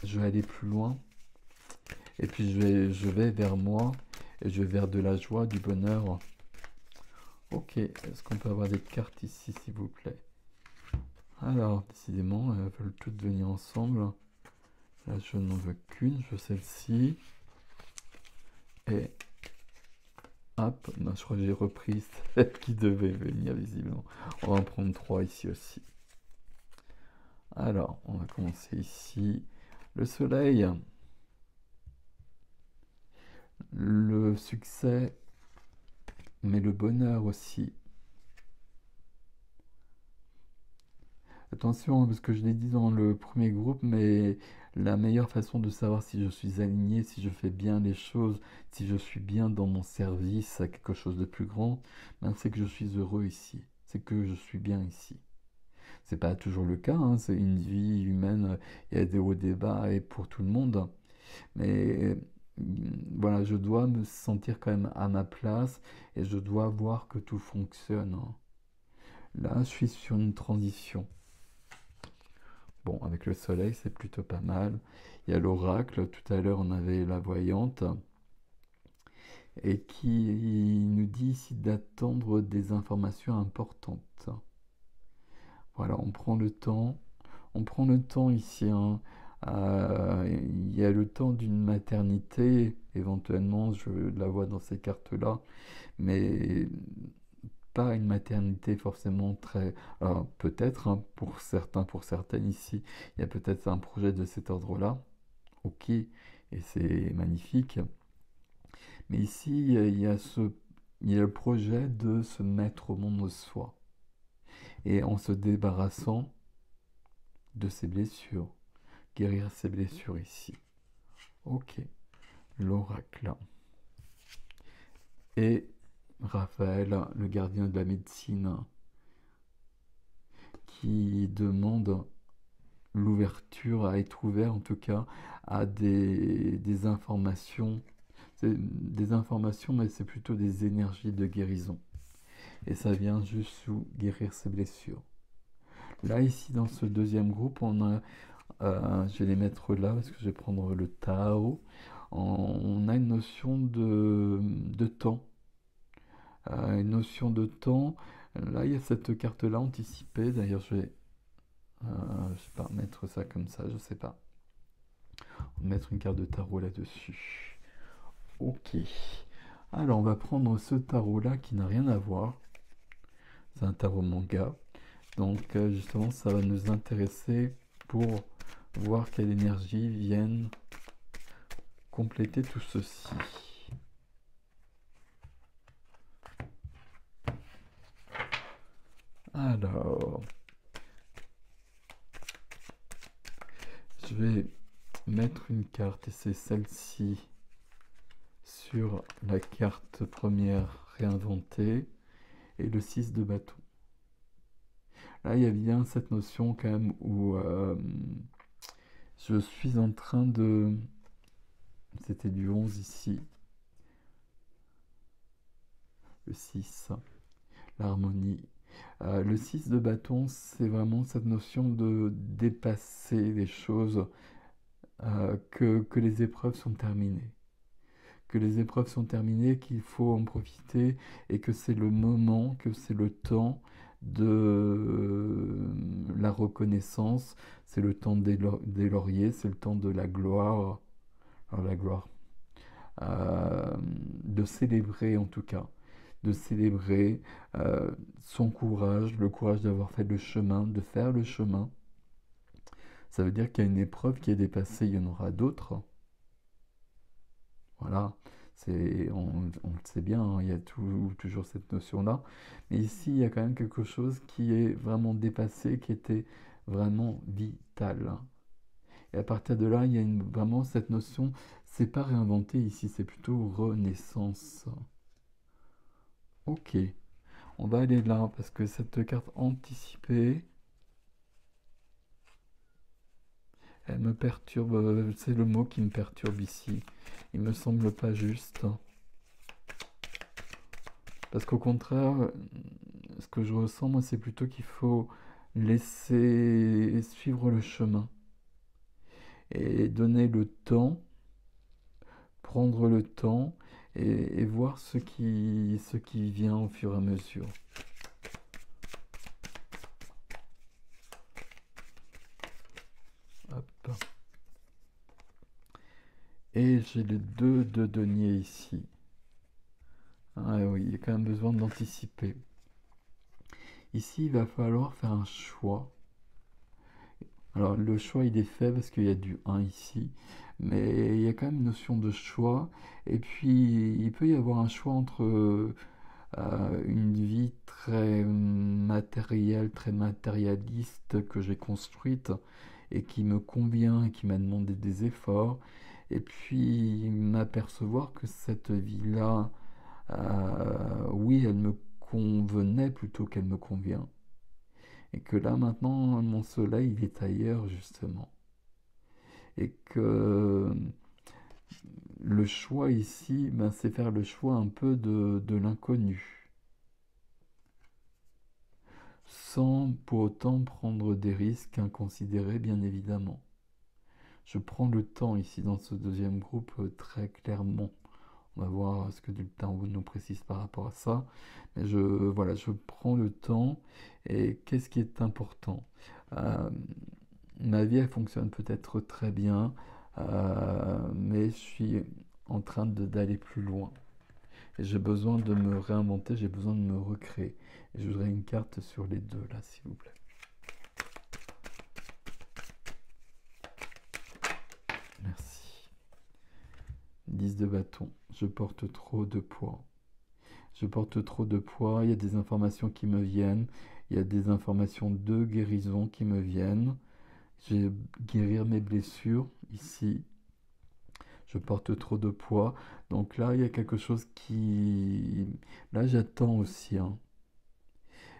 je vais aller plus loin. Et puis je vais vers moi, et je vais vers de la joie, du bonheur. Ok, est-ce qu'on peut avoir des cartes ici, s'il vous plaît? Alors, décidément, elles veulent toutes venir ensemble. Là, je n'en veux qu'une, je veux celle-ci. Et hop, non, je crois que j'ai repris celle qui devait venir visiblement. On va en prendre 3 ici aussi. Alors, on va commencer ici. Le soleil, le succès, mais le bonheur aussi. Attention, parce que je l'ai dit dans le premier groupe, mais la meilleure façon de savoir si je suis aligné, si je fais bien les choses, si je suis bien dans mon service à quelque chose de plus grand, c'est que je suis heureux ici. C'est que je suis bien ici. C'est pas toujours le cas, hein, c'est une vie humaine, il y a des hauts, des bas et pour tout le monde. Mais voilà, je dois me sentir quand même à ma place et je dois voir que tout fonctionne. Là, je suis sur une transition. Bon, avec le soleil, c'est plutôt pas mal. Il y a l'oracle, tout à l'heure on avait la voyante, et qui nous dit ici d'attendre des informations importantes. Voilà, on prend le temps ici, hein. Il y a le temps d'une maternité, éventuellement, je la vois dans ces cartes-là, mais pas une maternité forcément très... Alors peut-être, hein, pour certains, pour certaines ici, il y a peut-être un projet de cet ordre-là, ok, et c'est magnifique. Mais ici, il y a le projet de se mettre au monde soi, et en se débarrassant de ses blessures, guérir ses blessures ici. Ok, l'oracle. Et Raphaël, le gardien de la médecine, qui demande l'ouverture, à être ouvert en tout cas à des informations. C'est des informations, mais c'est plutôt des énergies de guérison. Et ça vient juste sous guérir ses blessures. Là, ici, dans ce deuxième groupe, je vais les mettre là parce que je vais prendre le Tao. On a une notion de temps. Une notion de temps. Là, il y a cette carte-là anticipée. D'ailleurs, je sais pas, mettre ça comme ça, je sais pas. On va mettre une carte de tarot là-dessus. Ok. Alors, on va prendre ce tarot-là qui n'a rien à voir. C'est un tarot manga. Donc, justement, ça va nous intéresser pour voir quelle énergie viennent compléter tout ceci. Alors, je vais mettre une carte et c'est celle-ci sur la carte première réinventée et le 6 de bâton. Là, il y a bien cette notion quand même où je suis en train de... C'était du 11 ici. Le 6, l'harmonie. Le 6 de bâton, c'est vraiment cette notion de dépasser les choses, que les épreuves sont terminées. Que les épreuves sont terminées, qu'il faut en profiter et que c'est le moment, que c'est le temps de la reconnaissance, c'est le temps des lauriers, c'est le temps de la gloire, alors la gloire, de célébrer en tout cas, de célébrer son courage, le courage d'avoir fait le chemin, de faire le chemin. Ça veut dire qu'il y a une épreuve qui est dépassée, il y en aura d'autres. Voilà, on le sait bien, hein, il y a toujours cette notion-là. Mais ici, il y a quand même quelque chose qui est vraiment dépassé, qui était vraiment vital. Et à partir de là, il y a vraiment cette notion, c'est pas réinventé ici, c'est plutôt renaissance. Ok, on va aller là, parce que cette carte anticipée, elle me perturbe, c'est le mot qui me perturbe ici. Il me semble pas juste. Parce qu'au contraire, ce que je ressens, moi, c'est plutôt qu'il faut laisser suivre le chemin et donner le temps, prendre le temps et voir ce qui vient au fur et à mesure. Hop. Et j'ai les deux de denier ici. Ah oui, il y a quand même besoin d'anticiper. Ici, il va falloir faire un choix. Alors, le choix, il est fait parce qu'il y a du 1 ici. Mais il y a quand même une notion de choix. Et puis, il peut y avoir un choix entre une vie très matérielle, très matérialiste que j'ai construite et qui me convient et qui m'a demandé des efforts. Et puis, m'apercevoir que cette vie-là, oui, elle me convenait plutôt qu'elle me convient. Et que là, maintenant, mon soleil, il est ailleurs, justement. Et que le choix ici, ben, c'est faire le choix un peu de l'inconnu. Sans pour autant prendre des risques inconsidérés, bien évidemment. Je prends le temps ici dans ce deuxième groupe très clairement. On va voir ce que le tarot nous précise par rapport à ça. Mais voilà, je prends le temps. Et qu'est-ce qui est important? Ma vie, elle fonctionne peut-être très bien, mais je suis en train d'aller plus loin. Et j'ai besoin de me réinventer, j'ai besoin de me recréer. Et je voudrais une carte sur les deux, là, s'il vous plaît. Merci. 10 de bâton. Je porte trop de poids. Je porte trop de poids, il y a des informations qui me viennent, il y a des informations de guérison qui me viennent. Je vais guérir mes blessures ici. Je porte trop de poids. Donc là, il y a quelque chose qui... Là, j'attends aussi, hein.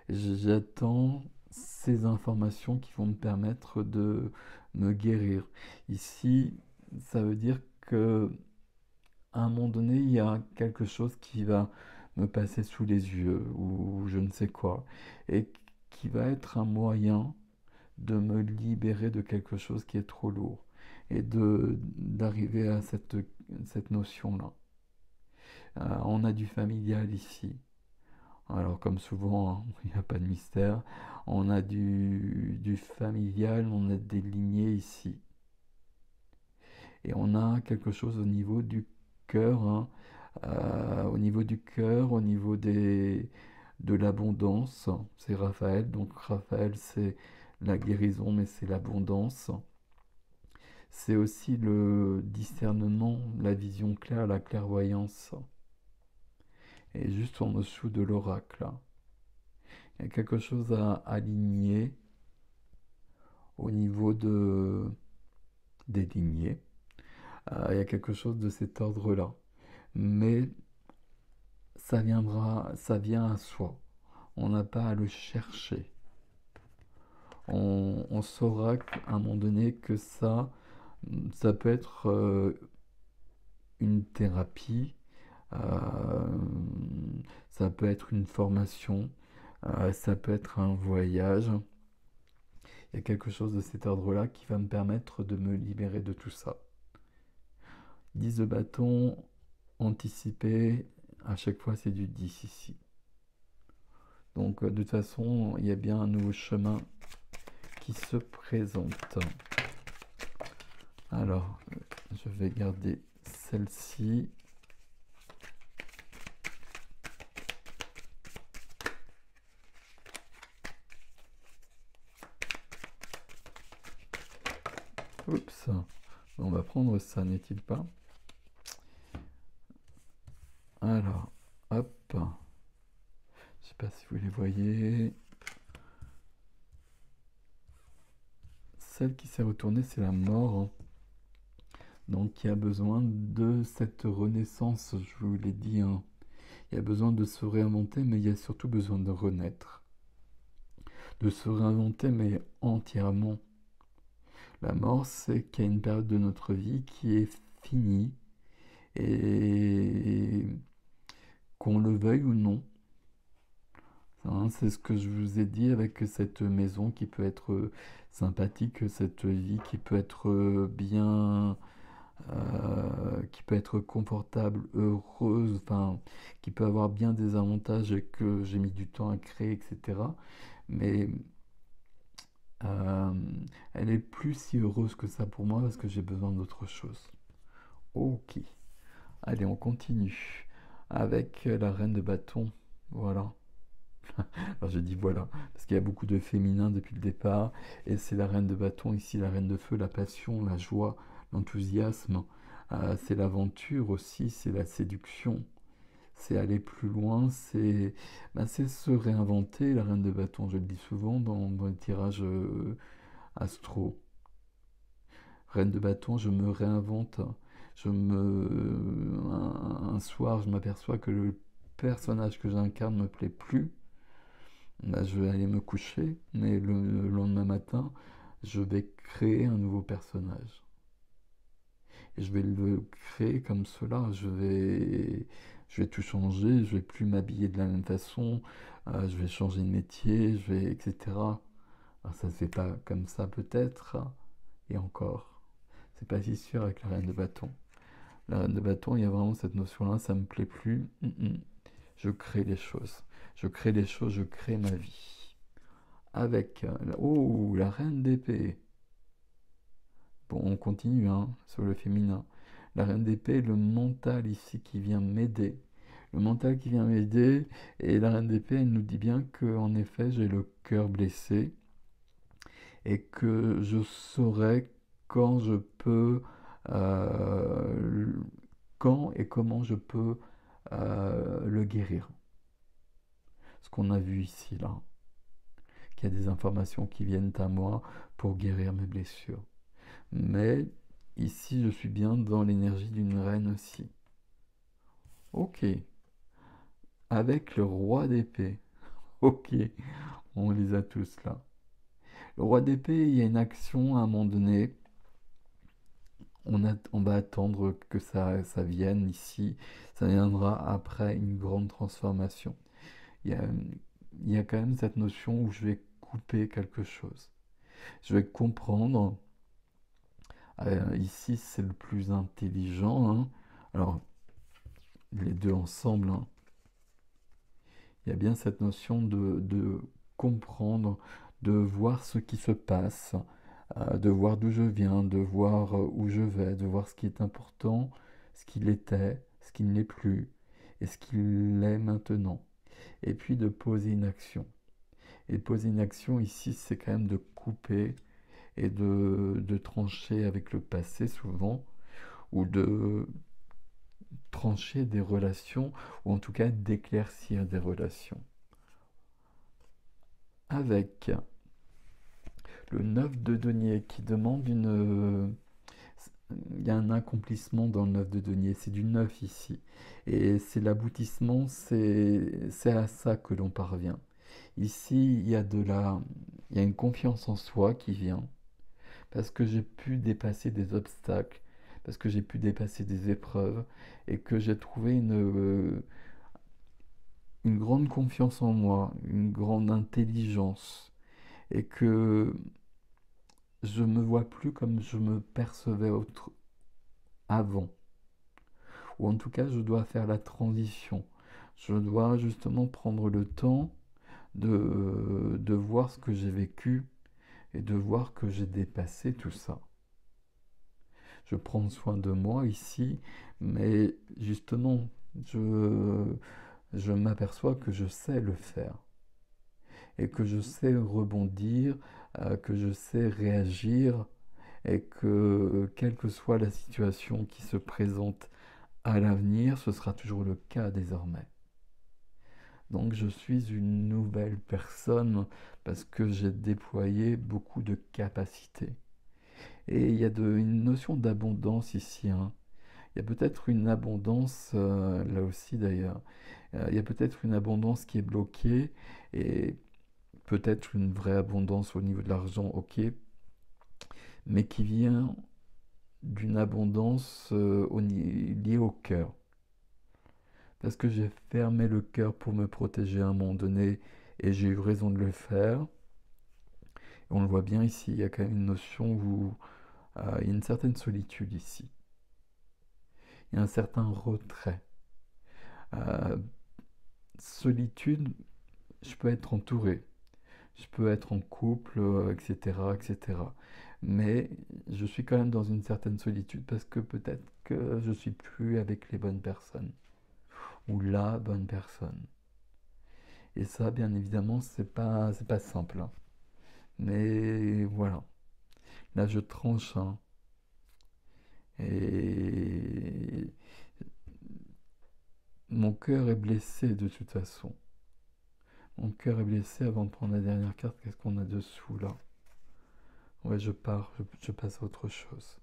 J'attends ces informations qui vont me permettre de me guérir. Ici, ça veut dire que à un moment donné, il y a quelque chose qui va me passer sous les yeux ou je ne sais quoi, et qui va être un moyen de me libérer de quelque chose qui est trop lourd et d'arriver à cette notion-là. On a du familial ici. Alors comme souvent, hein, il n'y a pas de mystère, on a du familial, on a des lignées ici. Et on a quelque chose au niveau du cœur, hein, au niveau du cœur, au niveau de l'abondance. C'est Raphaël, donc Raphaël c'est la guérison, mais c'est l'abondance. C'est aussi le discernement, la vision claire, la clairvoyance. Et juste en dessous de l'oracle, il y a quelque chose à aligner au niveau des lignées. Il y a quelque chose de cet ordre-là. Mais ça vient à soi. On n'a pas à le chercher. On saura à un moment donné que ça peut être une thérapie, euh, ça peut être une formation, ça peut être un voyage. Il y a quelque chose de cet ordre-là qui va me permettre de me libérer de tout ça. 10 de bâton, anticipé, à chaque fois c'est du 10 ici. Donc de toute façon, il y a bien un nouveau chemin qui se présente. Alors, je vais garder celle-ci. Oups, on va prendre ça, n'est-il pas? Alors, hop. Je sais pas si vous les voyez. Celle qui s'est retournée, c'est la mort, hein. Donc, il y a besoin de cette renaissance, je vous l'ai dit, hein. Il y a besoin de se réinventer, mais il y a surtout besoin de renaître. De se réinventer, mais entièrement. La mort, c'est qu'il y a une période de notre vie qui est finie, et qu'on le veuille ou non. Hein, c'est ce que je vous ai dit avec cette maison qui peut être sympathique, cette vie qui peut être bien, qui peut être confortable, heureuse, enfin, qui peut avoir bien des avantages et que j'ai mis du temps à créer, etc. Mais euh, elle est plus si heureuse que ça pour moi parce que j'ai besoin d'autre chose. Ok, allez, on continue avec la reine de bâton. Voilà. Alors j'ai dit voilà, parce qu'il y a beaucoup de féminin depuis le départ, et c'est la reine de bâton ici, la reine de feu, la passion, la joie, l'enthousiasme, c'est l'aventure aussi, c'est la séduction, c'est aller plus loin, c'est se réinventer, la reine de bâton, je le dis souvent dans les tirages astro. Reine de bâton, je me réinvente, un soir, je m'aperçois que le personnage que j'incarne ne me plaît plus. Bah, je vais aller me coucher, mais le lendemain matin, je vais créer un nouveau personnage. Et je vais le créer comme cela. Je vais tout changer. Je vais plus m'habiller de la même façon. Je vais changer de métier. etc. Alors ça se fait pas comme ça peut-être. Et encore, c'est pas si sûr avec la reine de bâton. La reine de bâton, il y a vraiment cette notion-là. Ça me plaît plus. Je crée les choses. Je crée les choses. Je crée ma vie. Avec oh, la reine d'épée. Bon, on continue hein, sur le féminin. La reine d'épée, le mental ici qui vient m'aider. Le mental qui vient m'aider, et la reine d'épée, elle nous dit bien que, en effet, j'ai le cœur blessé, et que je saurai quand je peux, euh, quand et comment je peux le guérir. Ce qu'on a vu ici, là, qu'il y a des informations qui viennent à moi pour guérir mes blessures. Mais ici, je suis bien dans l'énergie d'une reine aussi. Ok, avec le roi d'épée. Ok, on les a tous là. Le roi d'épée, il y a une action à un moment donné. On va attendre que ça vienne ici. Ça viendra après une grande transformation. Il y a, il y a quand même cette notion où je vais couper quelque chose. Je vais comprendre. Ici, c'est le plus intelligent, hein. Alors, les deux ensemble, hein. Il y a bien cette notion de comprendre, de voir ce qui se passe, de voir d'où je viens, de voir où je vais, de voir ce qui est important, ce qu'il était, ce qui ne l'est plus, et ce qu'il est maintenant. Et puis de poser une action. Et poser une action ici, c'est quand même de couper et de trancher avec le passé souvent, ou de trancher des relations, ou en tout cas d'éclaircir des relations. Avec le 9 de denier qui demande une... Il y a un accomplissement dans le 9 de denier, c'est du 9 ici. Et c'est l'aboutissement, c'est à ça que l'on parvient. Ici, il y a une confiance en soi qui vient, parce que j'ai pu dépasser des obstacles, parce que j'ai pu dépasser des épreuves, et que j'ai trouvé une grande confiance en moi, une grande intelligence, et que je me vois plus comme je me percevais avant. Ou en tout cas, je dois faire la transition. Je dois justement prendre le temps de voir ce que j'ai vécu et de voir que j'ai dépassé tout ça. Je prends soin de moi ici, mais justement, je m'aperçois que je sais le faire et que je sais rebondir, que je sais réagir et que quelle que soit la situation qui se présente à l'avenir, ce sera toujours le cas désormais. Donc je suis une nouvelle personne parce que j'ai déployé beaucoup de capacités. Et il y a une notion d'abondance ici, hein. Il y a peut-être une abondance, là aussi d'ailleurs, il y a peut-être une abondance qui est bloquée et peut-être une vraie abondance au niveau de l'argent, ok, mais qui vient d'une abondance liée au cœur. Parce que j'ai fermé le cœur pour me protéger à un moment donné et j'ai eu raison de le faire. Et on le voit bien ici, il y a quand même une notion où il y a une certaine solitude ici. Il y a un certain retrait. Euh, Solitude, je peux être entouré, je peux être en couple, etc., etc. Mais je suis quand même dans une certaine solitude parce que peut-être que je suis plus avec les bonnes personnes ou la bonne personne. Et ça, bien évidemment, c'est pas simple, hein. Mais voilà, là je tranche, hein. Et mon cœur est blessé de toute façon. Mon cœur est blessé avant de prendre la dernière carte. Qu'est-ce qu'on a dessous là? Ouais, je passe à autre chose.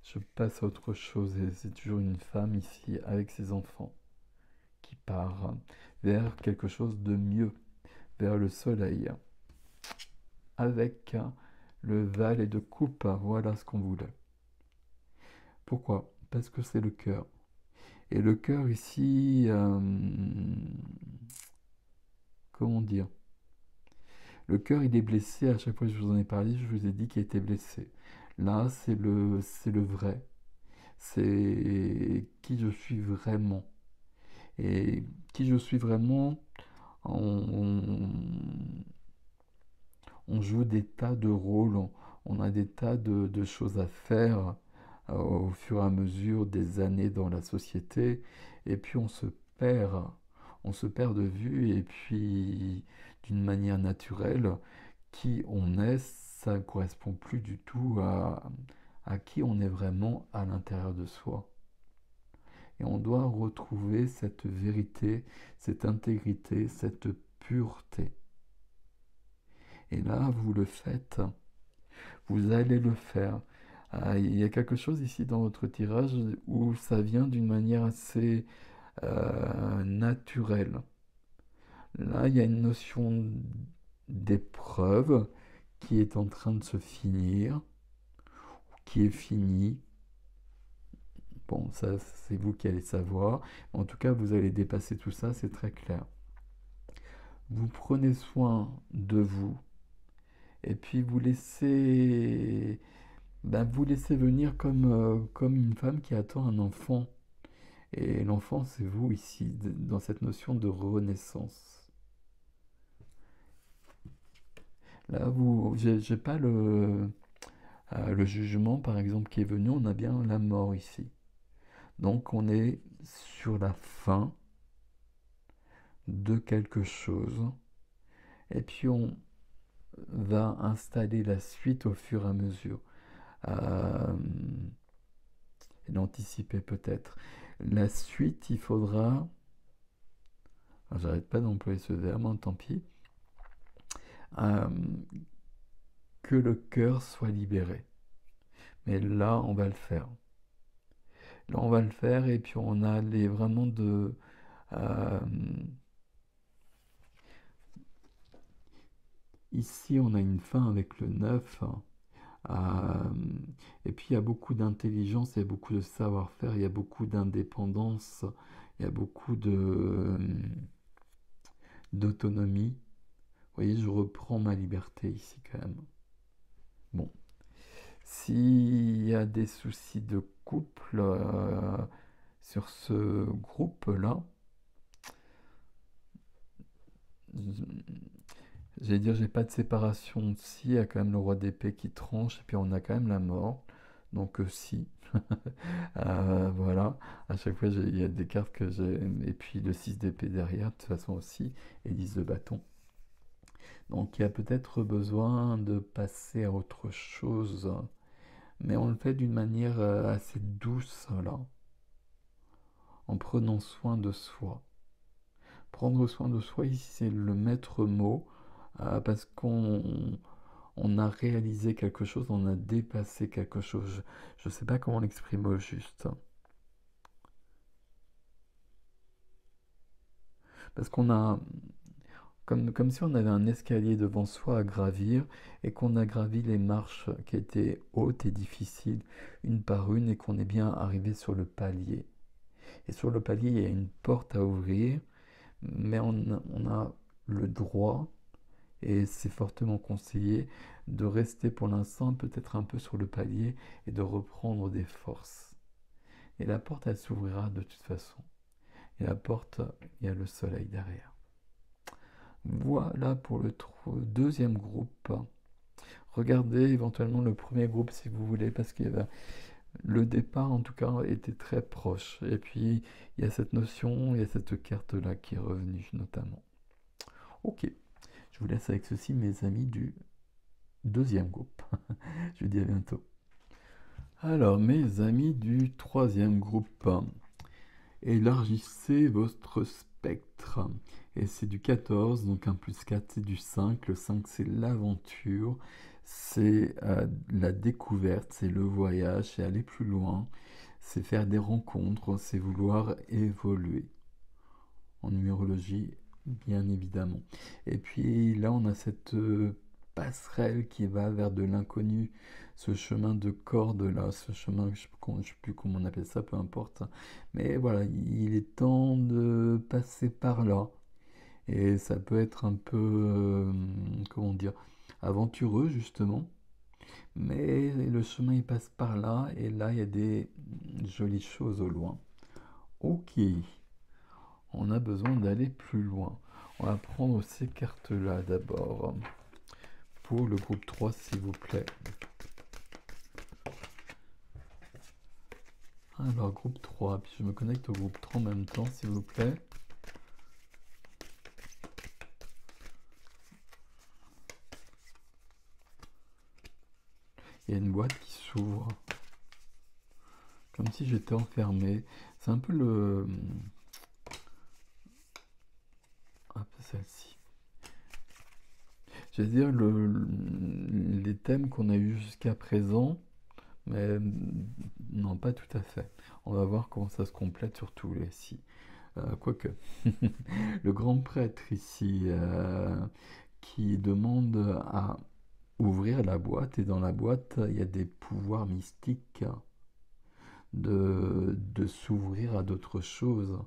Je passe à autre chose et c'est toujours une femme ici avec ses enfants qui part vers quelque chose de mieux, vers le soleil. Avec le valet de coupe, voilà ce qu'on voulait. Pourquoi? Parce que c'est le cœur. Et le cœur ici, comment dire? Le cœur, il est blessé, à chaque fois que je vous en ai parlé, je vous ai dit qu'il était blessé. Là, c'est le vrai. C'est qui je suis vraiment. Et qui je suis vraiment, on, on joue des tas de rôles, on a des tas de choses à faire, au fur et à mesure des années dans la société, et puis on se perd de vue, et puis d'une manière naturelle, qui on est, ça ne correspond plus du tout à qui on est vraiment à l'intérieur de soi. Et on doit retrouver cette vérité, cette intégrité, cette pureté. Et là, vous le faites, vous allez le faire. Il y a quelque chose ici dans votre tirage où ça vient d'une manière assez naturelle. Là, il y a une notion d'épreuve qui est en train de se finir, qui est finie. Bon, ça, c'est vous qui allez savoir. En tout cas, vous allez dépasser tout ça, c'est très clair. Vous prenez soin de vous, et puis vous laissez venir comme une femme qui attend un enfant. Et l'enfant, c'est vous ici, dans cette notion de renaissance. Là, j'ai pas le jugement, par exemple, qui est venu, on a bien la mort ici. Donc, on est sur la fin de quelque chose, et puis on va installer la suite au fur et à mesure. Euh, L'anticiper peut-être. La suite, il faudra, j'arrête pas d'employer ce verbe, hein, tant pis, euh, que le cœur soit libéré. Mais là, on va le faire. Là, on va le faire, et puis on a vraiment de... euh, ici, on a une fin avec le 9. Et puis, il y a beaucoup d'intelligence, il y a beaucoup de savoir-faire, il y a beaucoup d'indépendance, il y a beaucoup d'autonomie. Vous voyez, je reprends ma liberté ici quand même. Bon. S'il y a des soucis de couple sur ce groupe-là, j'allais dire, j'ai pas de séparation. Si, il y a quand même le roi d'épée qui tranche, et puis on a quand même la mort. Donc, si. Voilà. À chaque fois, il y a des cartes que j'ai. Et puis le 6 d'épée derrière, de toute façon aussi. Et 10 de bâton. Donc, il y a peut-être besoin de passer à autre chose. Mais on le fait d'une manière assez douce, là. En prenant soin de soi. Prendre soin de soi, ici, c'est le maître mot. Parce qu'on a réalisé quelque chose, on a dépassé quelque chose. Je ne sais pas comment l'exprimer au juste. Parce qu'on a, comme si on avait un escalier devant soi à gravir, et qu'on a gravi les marches qui étaient hautes et difficiles, une par une, et qu'on est bien arrivé sur le palier. Et sur le palier, il y a une porte à ouvrir, mais on a le droit, et c'est fortement conseillé, de rester pour l'instant peut-être un peu sur le palier et de reprendre des forces. Et la porte, elle s'ouvrira de toute façon. Et la porte, il y a le soleil derrière. Voilà pour le deuxième groupe. Regardez éventuellement le premier groupe si vous voulez, parce que le départ en tout cas était très proche. Et puis il y a cette notion, il y a cette carte-là qui est revenue notamment. Ok, je vous laisse avec ceci mes amis du deuxième groupe. Je vous dis à bientôt. Alors mes amis du troisième groupe, élargissez votre spectre. Et c'est du 14, donc un plus 4 c'est du 5. Le 5 c'est l'aventure, c'est la découverte, c'est le voyage, c'est aller plus loin, c'est faire des rencontres, c'est vouloir évoluer. En numérologie, bien évidemment. Et puis là, on a cette passerelle qui va vers de l'inconnu, ce chemin de corde là, ce chemin, je ne sais plus comment on appelle ça, peu importe. Mais voilà, il est temps de passer par là. Et ça peut être un peu, comment dire, aventureux justement. Mais le chemin il passe par là, et là il y a des jolies choses au loin. Ok. On a besoin d'aller plus loin. On va prendre ces cartes-là d'abord. Pour le groupe 3, s'il vous plaît. Alors, groupe 3, puis je me connecte au groupe 3 en même temps, s'il vous plaît. Il y a une boîte qui s'ouvre, comme si j'étais enfermé. C'est un peu le... Hop, celle-ci. Je vais dire les thèmes qu'on a eus jusqu'à présent, mais non, pas tout à fait. On va voir comment ça se complète sur tous les si. Quoique. Le grand prêtre ici qui demande à ouvrir la boîte, et dans la boîte, il y a des pouvoirs mystiques de s'ouvrir à d'autres choses,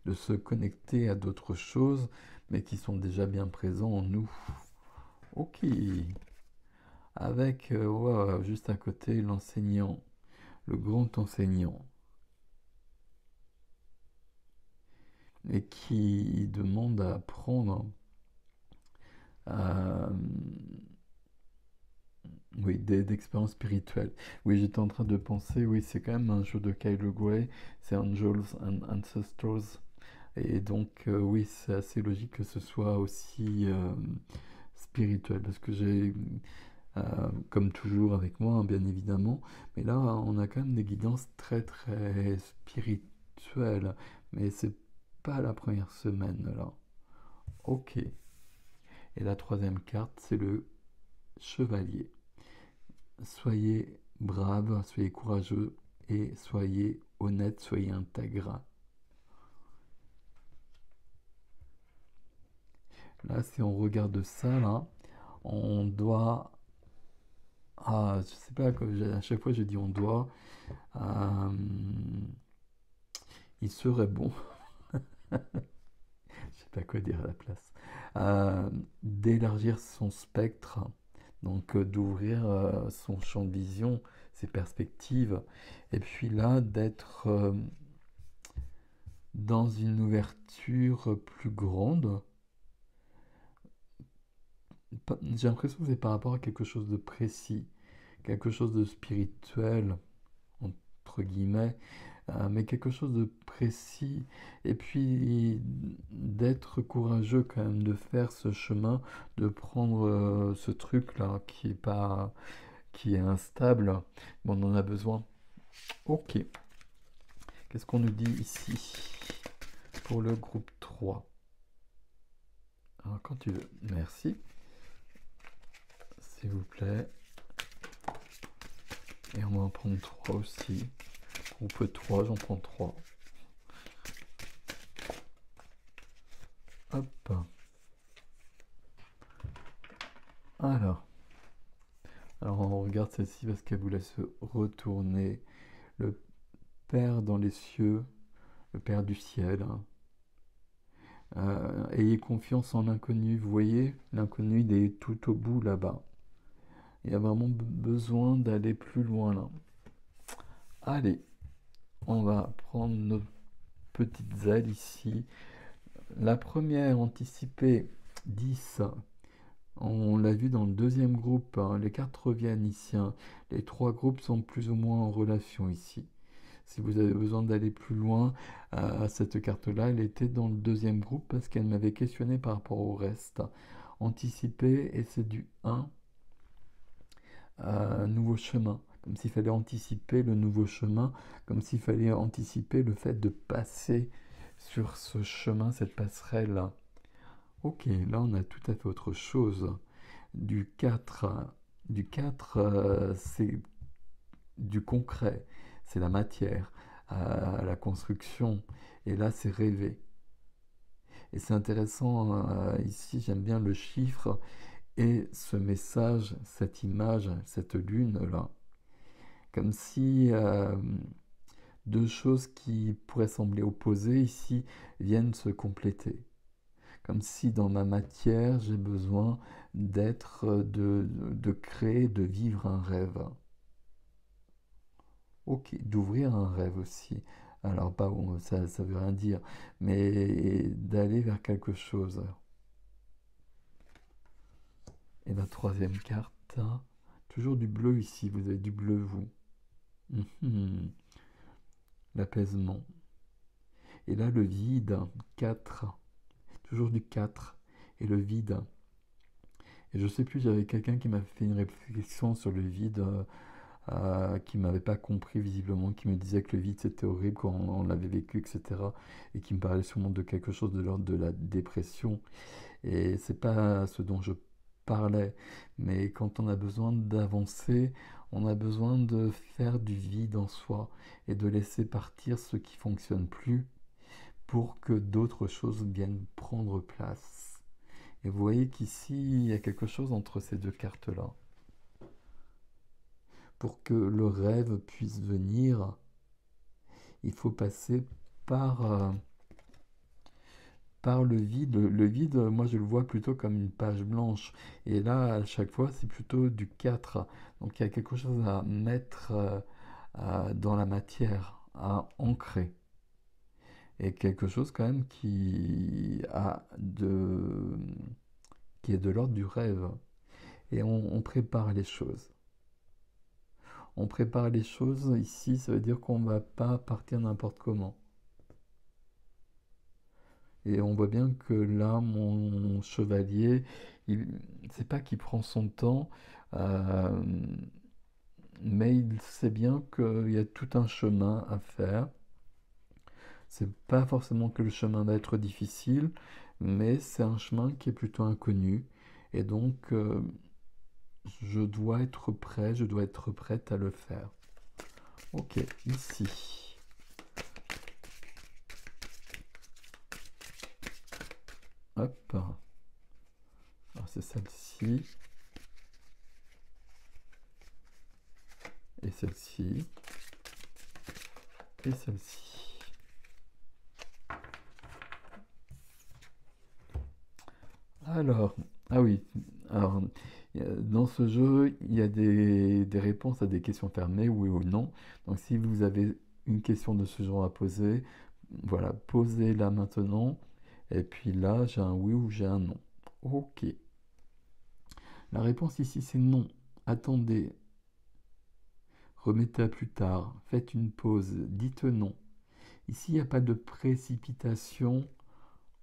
de se connecter à d'autres choses, mais qui sont déjà bien présents en nous. Ok. Avec ouais, juste à côté l'enseignant, le grand enseignant, et qui demande à apprendre euh, oui, d'expériences spirituelles. Oui, j'étais en train de penser, oui, c'est quand même un jeu de Kyle Gray, c'est Angels and Ancestors, et donc oui, c'est assez logique que ce soit aussi spirituel, parce que j'ai, comme toujours avec moi, hein, bien évidemment, mais là, on a quand même des guidances très très spirituelles, mais c'est pas la première semaine là. Ok. Et la troisième carte, c'est le chevalier. Soyez brave, soyez courageux et soyez honnête, soyez intègre. Là, si on regarde ça, là, on doit... Ah, je sais pas, à chaque fois je dis on doit. euh, il serait bon, je sais pas quoi dire à la place, d'élargir son spectre, donc d'ouvrir son champ de vision, ses perspectives, et puis là, d'être dans une ouverture plus grande. J'ai l'impression que c'est par rapport à quelque chose de précis, quelque chose de spirituel, entre guillemets, mais quelque chose de précis, et puis d'être courageux quand même, de faire ce chemin, de prendre ce truc-là qui est pas, qui est instable, mais on en a besoin. Ok, qu'est-ce qu'on nous dit ici pour le groupe 3? Alors quand tu veux, merci, s'il vous plaît. Et on va en prendre 3 aussi. Groupe 3, j'en prends 3. Hop. Alors. Alors on regarde celle-ci parce qu'elle voulait se retourner. Le Père dans les cieux, le Père du ciel. Ayez confiance en l'inconnu. Vous voyez, l'inconnu, il est tout au bout là-bas. Il y a vraiment besoin d'aller plus loin là. Allez, on va prendre nos petites ailes ici. La première, anticipée, 10. On l'a vu dans le deuxième groupe, hein, les cartes reviennent ici, hein. Les trois groupes sont plus ou moins en relation ici. Si vous avez besoin d'aller plus loin, cette carte-là, elle était dans le deuxième groupe parce qu'elle m'avait questionné par rapport au reste. Anticiper, et c'est du 1, nouveau chemin. Comme s'il fallait anticiper le nouveau chemin, comme s'il fallait anticiper le fait de passer sur ce chemin, cette passerelle-là. Ok, là on a tout à fait autre chose. Du 4, c'est du concret, c'est la matière, la construction, et là c'est rêver. Et c'est intéressant, ici j'aime bien le chiffre et ce message, cette image, cette lune-là, comme si deux choses qui pourraient sembler opposées ici viennent se compléter. Comme si dans ma matière, j'ai besoin d'être, de créer, de vivre un rêve. Ok, d'ouvrir un rêve aussi. Alors, pas bon, ça veut rien dire, mais d'aller vers quelque chose. Et la troisième carte, hein, toujours du bleu ici, vous avez du bleu, vous. Mhm. l'apaisement. Et là, le vide, 4, toujours du 4, et le vide. Et je sais plus, j'avais quelqu'un qui m'a fait une réflexion sur le vide, qui m'avait pas compris visiblement, qui me disait que le vide c'était horrible quand on l'avait vécu, etc. Et qui me parlait sûrement de quelque chose de l'ordre de la dépression. Et c'est pas ce dont je parlais. Mais quand on a besoin d'avancer, on a besoin de faire du vide en soi et de laisser partir ce qui fonctionne plus pour que d'autres choses viennent prendre place. Et vous voyez qu'ici, il y a quelque chose entre ces deux cartes-là. Pour que le rêve puisse venir, il faut passer par, par le vide. Le vide, moi je le vois plutôt comme une page blanche. Et là, à chaque fois, c'est plutôt du 4. Donc il y a quelque chose à mettre dans la matière, à ancrer. Et quelque chose quand même qui est de l'ordre du rêve. Et on prépare les choses. On prépare les choses ici, ça veut dire qu'on ne va pas partir n'importe comment. Et on voit bien que là, mon chevalier, c'est pas qu'il prend son temps, euh, mais il sait bien qu'il y a tout un chemin à faire. C'est pas forcément que le chemin va être difficile, mais c'est un chemin qui est plutôt inconnu. Et donc, je dois être prêt, je dois être prête à le faire. Ok, ici. Hop. Alors c'est celle-ci. Et celle-ci. Et celle-ci. Alors, ah oui. Alors, dans ce jeu, il y a des réponses à des questions fermées, oui ou non. Donc si vous avez une question de ce genre à poser, voilà, posez-la maintenant. Et puis là, j'ai un oui ou j'ai un non. Ok. La réponse ici, c'est non. Attendez. Remettez à plus tard. Faites une pause. Dites non. Ici, il n'y a pas de précipitation,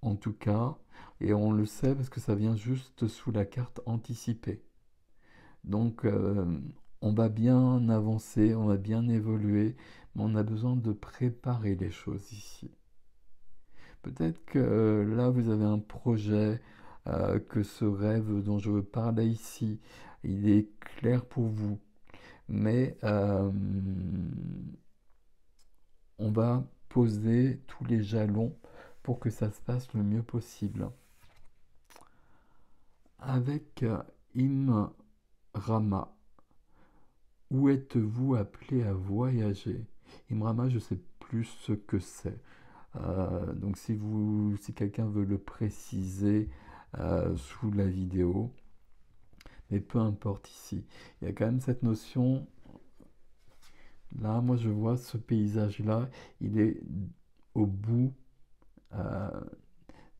en tout cas. Et on le sait parce que ça vient juste sous la carte anticipée. Donc, on va bien avancer, on va bien évoluer, mais on a besoin de préparer les choses ici. Peut-être que là, vous avez un projet, que ce rêve dont je veux parler ici, il est clair pour vous. Mais on va poser tous les jalons pour que ça se passe le mieux possible. Avec Imrama, où êtes-vous appelé à voyager? Imrama, je ne sais plus ce que c'est. Donc si quelqu'un veut le préciser sous la vidéo, mais peu importe ici. Il y a quand même cette notion, là moi je vois ce paysage-là, il est au bout, euh,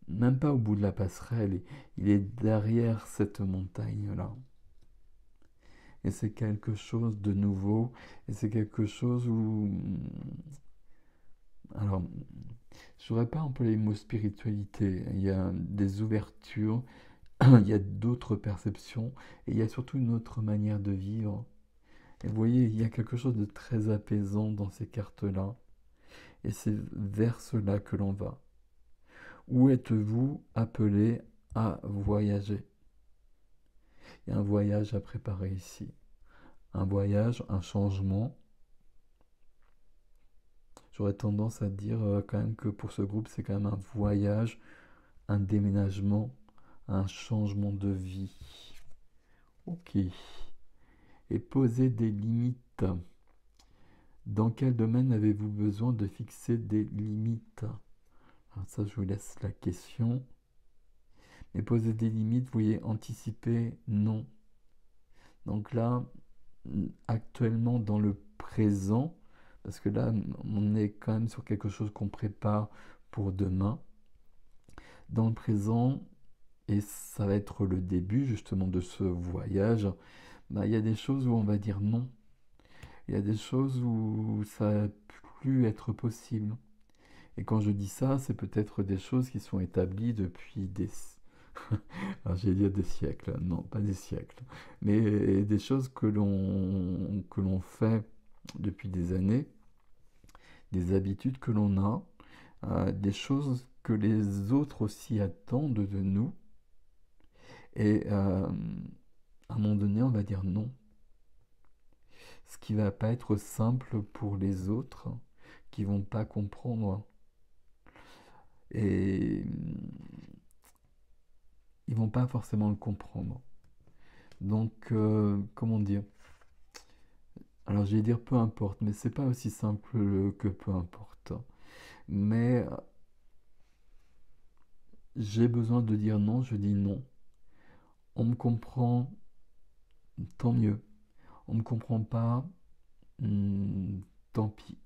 même pas au bout de la passerelle, il est derrière cette montagne-là. Et c'est quelque chose de nouveau, et c'est quelque chose où... Alors, je n'aurais pas employé le mot spiritualité, il y a des ouvertures, il y a d'autres perceptions, et il y a surtout une autre manière de vivre. Et vous voyez, il y a quelque chose de très apaisant dans ces cartes-là, et c'est vers cela que l'on va. Où êtes-vous appelé à voyager? Il y a un voyage à préparer ici. Un voyage, un changement. J'aurais tendance à dire quand même que pour ce groupe, c'est quand même un voyage, un déménagement, un changement de vie. Ok. Et poser des limites. Dans quel domaine avez-vous besoin de fixer des limites? Alors ça, je vous laisse la question. Mais poser des limites, vous voyez, anticiper, non. Donc là, actuellement dans le présent, parce que là, on est quand même sur quelque chose qu'on prépare pour demain. Dans le présent, et ça va être le début justement de ce voyage, bah, il y a des choses où on va dire non. Il y a des choses où ça va plus être possible. Et quand je dis ça, c'est peut-être des choses qui sont établies depuis des... Alors, j'allais dire des siècles, non, pas des siècles, mais des choses que l'on fait depuis des années, des habitudes que l'on a, des choses que les autres aussi attendent de nous. Et à un moment donné, on va dire non. Ce qui va pas être simple pour les autres, qui vont pas comprendre. Et ils vont pas forcément le comprendre. Donc, comment dire? Alors, je vais dire peu importe, mais c'est pas aussi simple que peu importe. Mais j'ai besoin de dire non, je dis non. On me comprend, tant mieux. On me comprend pas, tant pis.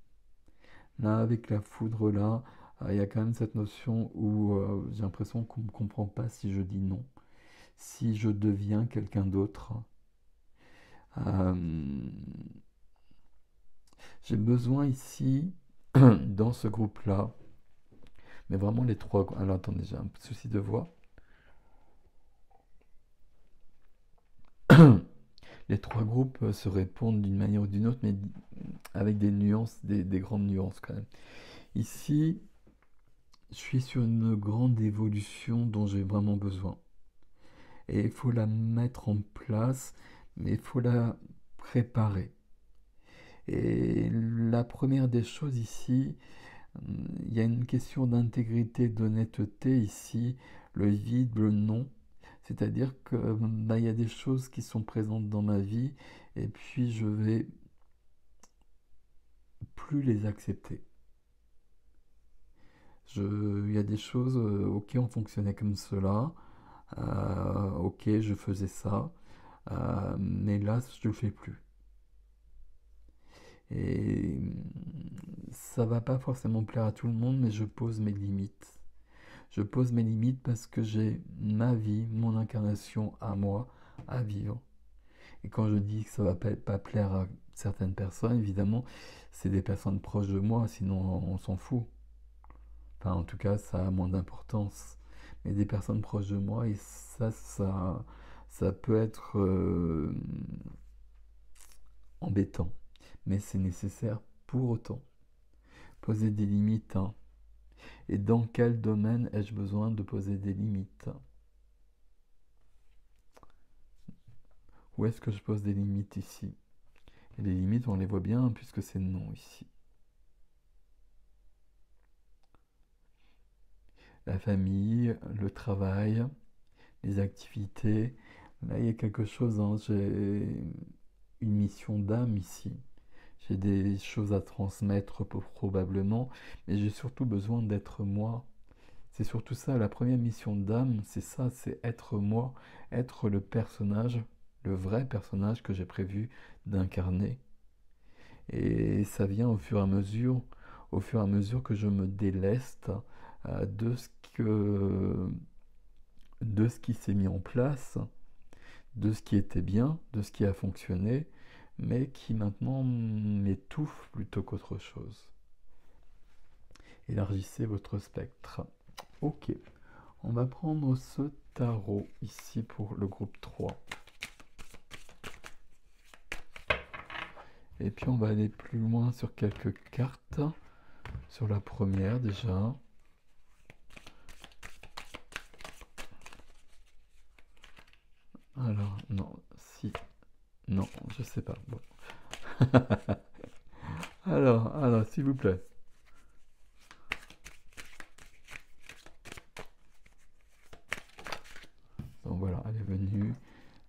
Là, avec la foudre, là, il y a quand même cette notion où j'ai l'impression qu'on ne me comprend pas si je dis non. Si je deviens quelqu'un d'autre, euh, j'ai besoin ici, dans ce groupe-là, mais vraiment les trois... Alors attendez, j'ai un souci de voix. Les trois groupes se répondent d'une manière ou d'une autre, mais avec des nuances, des grandes nuances quand même. Ici, je suis sur une grande évolution dont j'ai vraiment besoin. Et il faut la mettre en place, mais il faut la préparer. Et la première des choses ici, il y a une question d'intégrité, d'honnêteté ici, le vide, le non. C'est-à-dire que il y a des choses qui sont présentes dans ma vie et puis je vais plus les accepter. Il y a des choses, ok, on fonctionnait comme cela, ok, je faisais ça, mais là, je le fais plus. Et ça va pas forcément plaire à tout le monde, mais je pose mes limites. Je pose mes limites parce que j'ai ma vie, mon incarnation à moi, à vivre. Et quand je dis que ça va pas plaire à certaines personnes, évidemment, c'est des personnes proches de moi, sinon on s'en fout. Enfin, en tout cas, ça a moins d'importance. Mais des personnes proches de moi, et ça peut être embêtant. Mais c'est nécessaire pour autant. Poser des limites, hein. Et dans quel domaine ai-je besoin de poser des limites? Où est-ce que je pose des limites ici? Et les limites, on les voit bien puisque c'est non ici. La famille, le travail, les activités. Là, il y a quelque chose, hein. J'ai une mission d'âme ici. J'ai des choses à transmettre probablement, mais j'ai surtout besoin d'être moi. C'est surtout ça, la première mission d'âme, c'est ça, c'est être moi, être le personnage, le vrai personnage que j'ai prévu d'incarner. Et ça vient au fur et à mesure que je me déleste de de ce qui s'est mis en place, de ce qui était bien, de ce qui a fonctionné, mais qui maintenant m'étouffe plutôt qu'autre chose. Élargissez votre spectre. Ok, on va prendre ce tarot ici pour le groupe 3. Et puis on va aller plus loin sur quelques cartes. Sur la première déjà. Alors, non, si. Non, je sais pas. Bon. alors, s'il vous plaît. Donc voilà, elle est venue.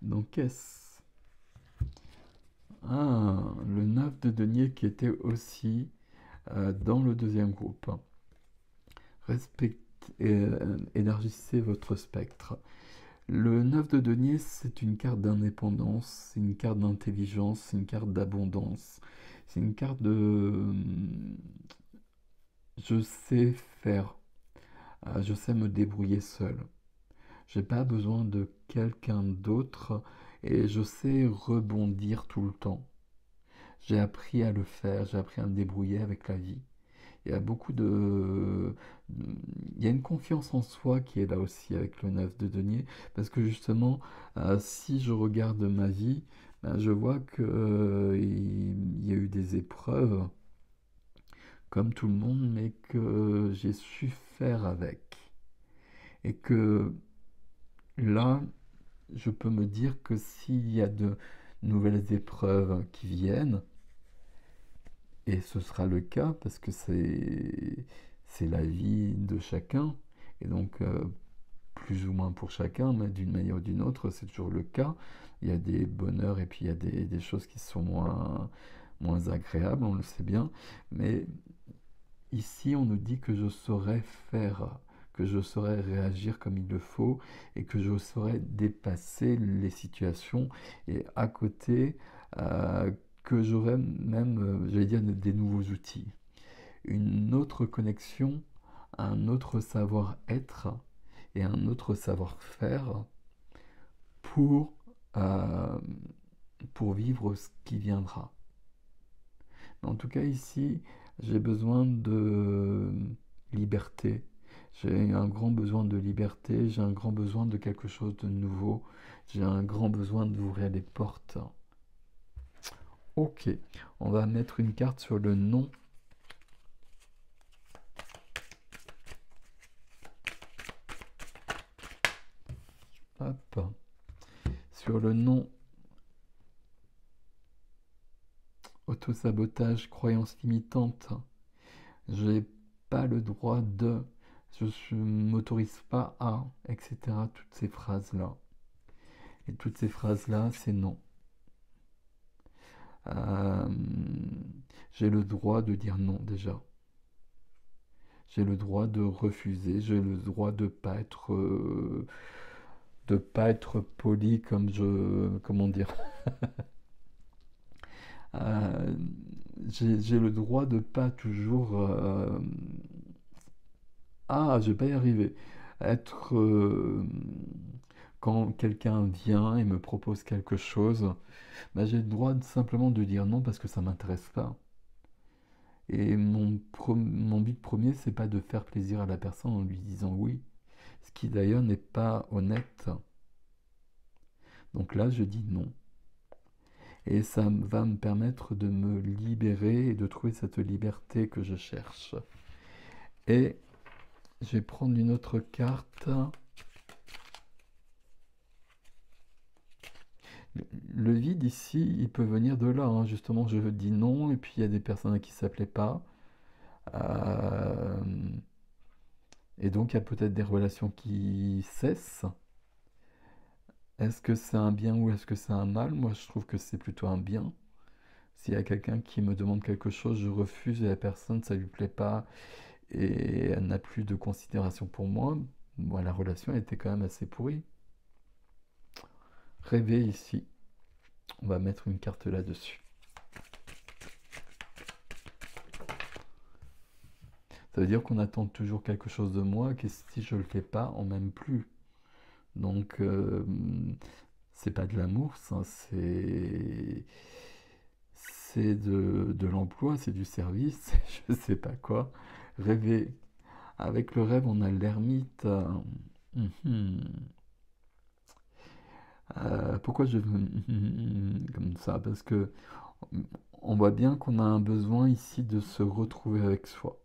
Donc, qu'est-ce? Ah, le 9 de denier qui était aussi dans le deuxième groupe. Élargissez votre spectre. Le 9 de denier, c'est une carte d'indépendance, c'est une carte d'intelligence, c'est une carte d'abondance, c'est une carte de... Je sais faire, je sais me débrouiller seul. J'ai pas besoin de quelqu'un d'autre et je sais rebondir tout le temps. j'ai appris à le faire, j'ai appris à me débrouiller avec la vie. Il y a beaucoup il y a une confiance en soi qui est là aussi avec le 9 de denier, parce que justement, si je regarde ma vie, ben, je vois que, il y a eu des épreuves, comme tout le monde, mais que j'ai su faire avec. Et que là, je peux me dire que s'il y a de nouvelles épreuves qui viennent, et ce sera le cas parce que c'est la vie de chacun, et donc plus ou moins pour chacun, mais d'une manière ou d'une autre, c'est toujours le cas. Il y a des bonheurs et puis il y a des choses qui sont moins agréables, on le sait bien, mais ici, on nous dit que je saurais faire, que je saurais réagir comme il le faut et que je saurais dépasser les situations. Et à côté, euh, que j'aurais même, j'allais dire, des nouveaux outils. Une autre connexion, un autre savoir-être et un autre savoir-faire pour, euh, pour vivre ce qui viendra. En tout cas, ici, j'ai besoin de liberté. J'ai un grand besoin de liberté, j'ai un grand besoin de quelque chose de nouveau, j'ai un grand besoin d'ouvrir les portes. Ok, on va mettre une carte sur le non. Hop. Sur le non, autosabotage, croyance limitante. J'ai pas le droit de, je m'autorise pas à, etc. Toutes ces phrases-là. Et toutes ces phrases-là, c'est non. Euh, j'ai le droit de dire non déjà. J'ai le droit de refuser. J'ai le droit de pas être poli comme comment dire. Euh, j'ai le droit de pas toujours. Je vais pas y arriver. Être quand quelqu'un vient et me propose quelque chose, bah, j'ai le droit simplement de dire non parce que ça m'intéresse pas. Et mon but premier, c'est pas de faire plaisir à la personne en lui disant oui, ce qui d'ailleurs n'est pas honnête. Donc là, je dis non. Et ça va me permettre de me libérer et de trouver cette liberté que je cherche. Et je vais prendre une autre carte. Le vide ici, il peut venir de là, hein. Justement, je dis non, et puis il y a des personnes à qui ça plaît pas. Euh, et donc, il y a peut-être des relations qui cessent. Est-ce que c'est un bien ou est-ce que c'est un mal? Moi, je trouve que c'est plutôt un bien. S'il y a quelqu'un qui me demande quelque chose, je refuse et la personne, ça lui plaît pas et elle n'a plus de considération pour moi. Bon, la relation était quand même assez pourrie. Rêver ici. On va mettre une carte là-dessus. Ça veut dire qu'on attend toujours quelque chose de moi, que si je le fais pas, on m'aime plus. Donc, c'est pas de l'amour, ça, c'est de l'emploi, c'est du service, je sais pas quoi. Rêver. Avec le rêve, on a l'ermite. Mhm. Pourquoi je veux comme ça? Parce que on voit bien qu'on a un besoin ici de se retrouver avec soi.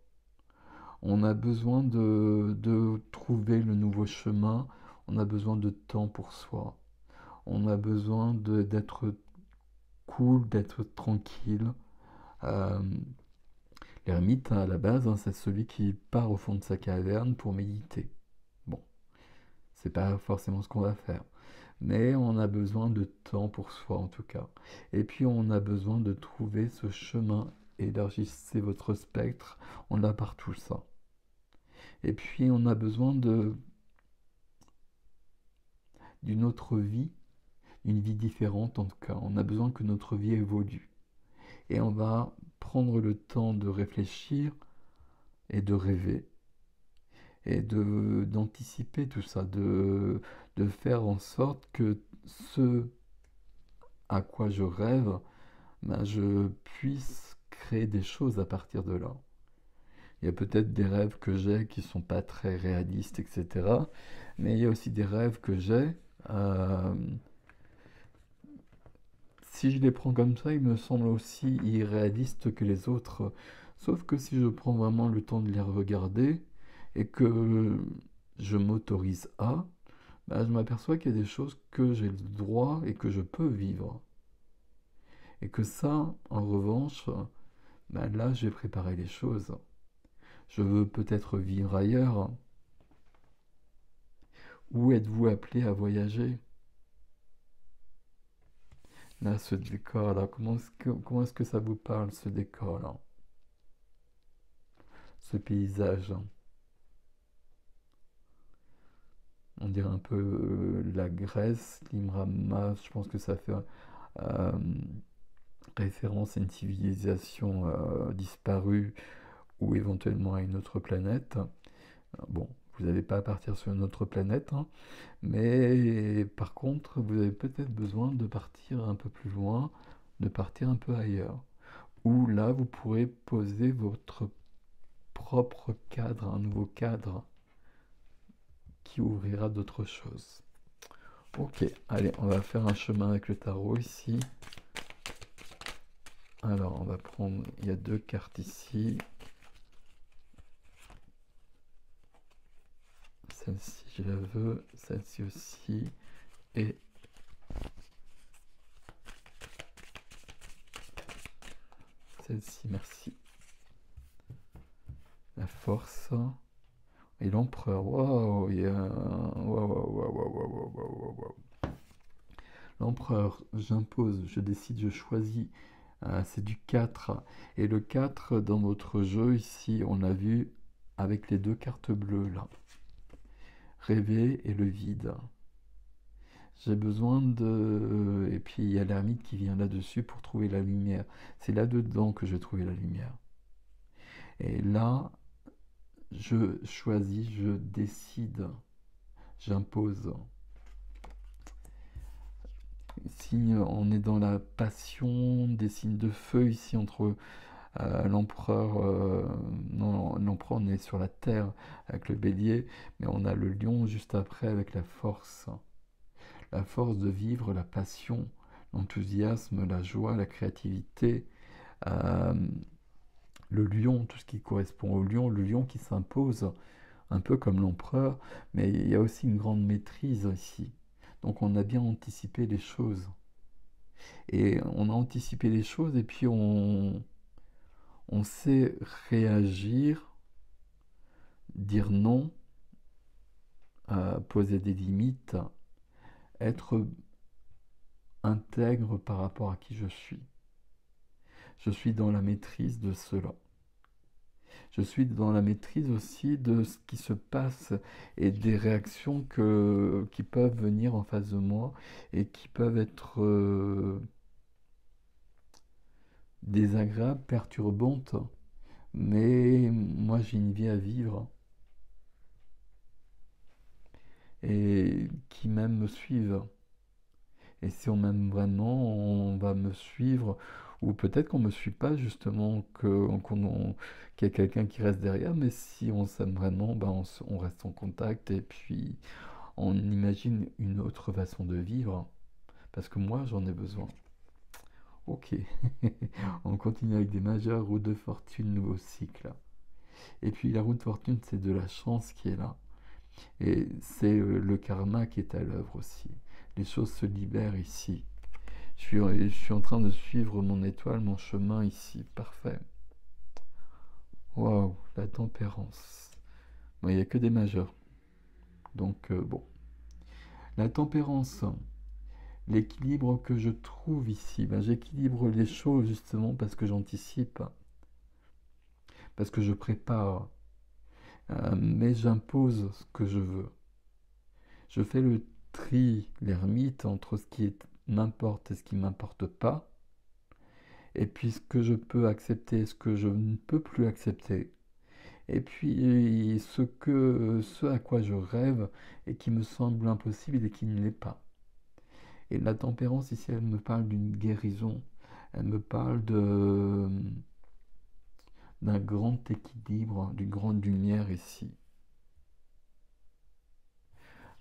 On a besoin de trouver le nouveau chemin. On a besoin de temps pour soi. On a besoin d'être cool, d'être tranquille. Euh, L'ermite, à la base, hein, c'est celui qui part au fond de sa caverne pour méditer. Bon, c'est pas forcément ce qu'on va faire. Mais on a besoin de temps pour soi, en tout cas. Et puis, on a besoin de trouver ce chemin. Élargissez votre spectre. On a partout ça. Et puis, on a besoin d'une autre vie, une vie différente en tout cas. On a besoin que notre vie évolue. Et on va prendre le temps de réfléchir et de rêver et d'anticiper tout ça, de faire en sorte que ce à quoi je rêve ben, je puisse créer des choses à partir de là. Il y a peut-être des rêves que j'ai qui sont pas très réalistes, etc. Mais il y a aussi des rêves que j'ai. euh, Si je les prends comme ça, ils me semblent aussi irréalistes que les autres. Sauf que si je prends vraiment le temps de les regarder et que je m'autorise à, bah, je m'aperçois qu'il y a des choses que j'ai le droit et que je peux vivre. Et que ça, en revanche, bah, là, j'ai préparé les choses. Je veux peut-être vivre ailleurs. Où êtes-vous appelé à voyager? Là, ce décor-là, comment est-ce que ça vous parle, ce décor-là? Ce paysage? On dirait un peu la Grèce, l'Imrama, je pense que ça fait euh, référence à une civilisation disparue ou éventuellement à une autre planète. Bon, vous n'avez pas à partir sur une autre planète, hein, mais par contre, vous avez peut-être besoin de partir un peu plus loin, de partir un peu ailleurs. Où là, vous pourrez poser votre propre cadre, un nouveau cadre qui ouvrira d'autres choses. Ok, allez, on va faire un chemin avec le tarot ici. Alors, on va prendre, il y a deux cartes ici. Celle-ci, je la veux, celle-ci aussi, et celle-ci, merci. La force et l'empereur. Waouh, il y a l'empereur, j'impose, je décide, je choisis. C'est du 4. Et le 4 dans votre jeu, ici, on l'a vu avec les deux cartes bleues là. Rêver et le vide. J'ai besoin de... Et puis il y a l'ermite qui vient là-dessus pour trouver la lumière. C'est là-dedans que je vais trouver la lumière. Et là, je choisis, je décide, j'impose. Si on est dans la passion, des signes de feu ici entre l'empereur, non, l'empereur on est sur la terre avec le bélier, mais on a le lion juste après avec la force de vivre, la passion, l'enthousiasme, la joie, la créativité, euh, le lion, tout ce qui correspond au lion, le lion qui s'impose, un peu comme l'empereur, mais il y a aussi une grande maîtrise ici. Donc on a bien anticipé les choses. Et on a anticipé les choses et puis on sait réagir, dire non, poser des limites, être intègre par rapport à qui je suis. Je suis dans la maîtrise de cela. Je suis dans la maîtrise aussi de ce qui se passe et des réactions qui peuvent venir en face de moi et qui peuvent être désagréables, perturbantes. Mais moi, j'ai une vie à vivre et qui même me suivent. Et si on m'aime vraiment, on va me suivre. Ou peut-être qu'on ne me suit pas, justement, qu'il y a quelqu'un qui reste derrière. Mais si on s'aime vraiment, ben on reste en contact et puis on imagine une autre façon de vivre. Parce que moi, j'en ai besoin. Ok. On continue avec des majeures, route de fortune, nouveau cycle. Et puis la route de fortune, c'est de la chance qui est là. Et c'est le karma qui est à l'œuvre aussi. Les choses se libèrent ici. Je suis en train de suivre mon étoile, mon chemin ici. Parfait. Waouh, la tempérance. Bon, il n'y a que des majeurs. Donc, bon. La tempérance, l'équilibre que je trouve ici, ben, j'équilibre les choses justement parce que j'anticipe, parce que je prépare, mais j'impose ce que je veux. Je fais le tri, l'ermite, entre ce qui m'importe et ce qui ne m'importe pas, et puis ce que je peux accepter et ce que je ne peux plus accepter, et puis ce à quoi je rêve et qui me semble impossible et qui ne l'est pas. Et la tempérance ici, elle me parle d'une guérison, Elle me parle d'un grand équilibre, d'une grande lumière ici.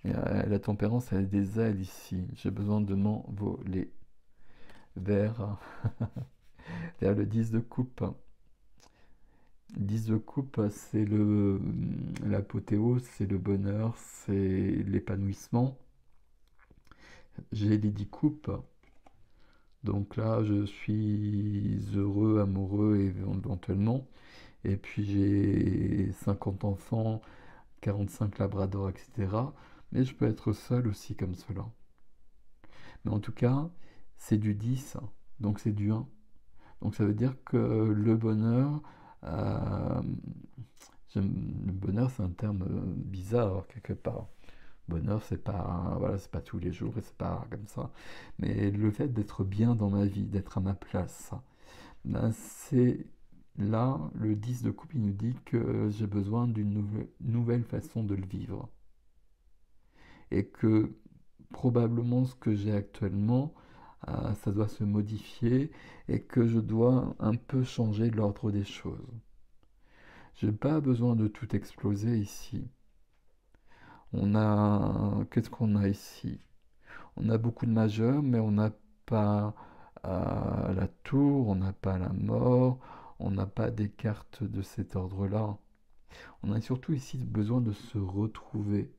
Et, la tempérance, elle a des ailes ici. J'ai besoin de m'envoler vers, vers le 10 de coupe. Le 10 de coupe, c'est l'apothéose, c'est le bonheur, c'est l'épanouissement. J'ai les 10 coupes. Donc là, je suis heureux, amoureux éventuellement. Et puis j'ai 50 enfants, 45 labradors, etc. Mais je peux être seul aussi comme cela. Mais en tout cas, c'est du 10, donc c'est du 1. Donc ça veut dire que le bonheur, euh, le bonheur c'est un terme bizarre quelque part. Bonheur c'est pas, voilà, c'est pas tous les jours et c'est pas comme ça. Mais le fait d'être bien dans ma vie, d'être à ma place, ben c'est là, le 10 de coupe, il nous dit que j'ai besoin d'une nouvelle façon de le vivre. Et que probablement ce que j'ai actuellement, ça doit se modifier et que je dois un peu changer l'ordre des choses. J'ai pas besoin de tout exploser ici. On a... Qu'est-ce qu'on a ici? On a beaucoup de majeurs, mais on n'a pas la tour, on n'a pas la mort, on n'a pas des cartes de cet ordre-là. On a surtout ici besoin de se retrouver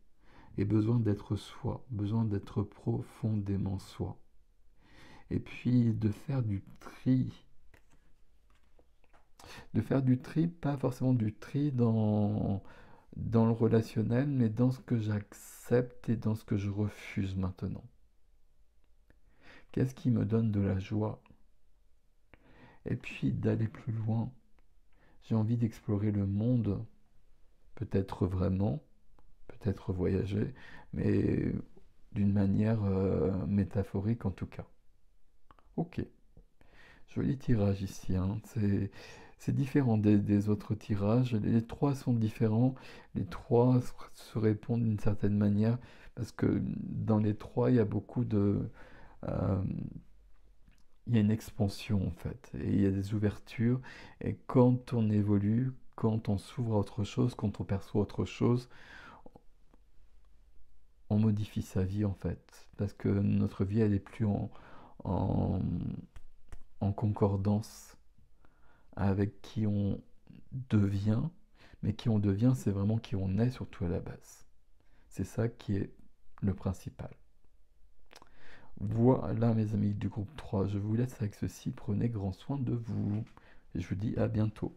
et besoin d'être soi, besoin d'être profondément soi. Et puis de faire du tri. De faire du tri, pas forcément du tri dans le relationnel, mais dans ce que j'accepte et dans ce que je refuse maintenant. Qu'est-ce qui me donne de la joie? Et puis d'aller plus loin. J'ai envie d'explorer le monde, peut-être vraiment, peut-être voyager, mais d'une manière métaphorique en tout cas. Ok, joli tirage ici, hein. C'est différent des autres tirages. Les trois sont différents. Les trois se répondent d'une certaine manière parce que dans les trois, il y a beaucoup de... euh, il y a une expansion en fait, et il y a des ouvertures. Et quand on évolue, quand on s'ouvre à autre chose, quand on perçoit autre chose, on modifie sa vie en fait. Parce que notre vie, elle est plus en, en concordance avec qui on devient, mais qui on devient, c'est vraiment qui on est surtout à la base. C'est ça qui est le principal. Voilà mes amis du groupe 3, je vous laisse avec ceci, prenez grand soin de vous, et je vous dis à bientôt.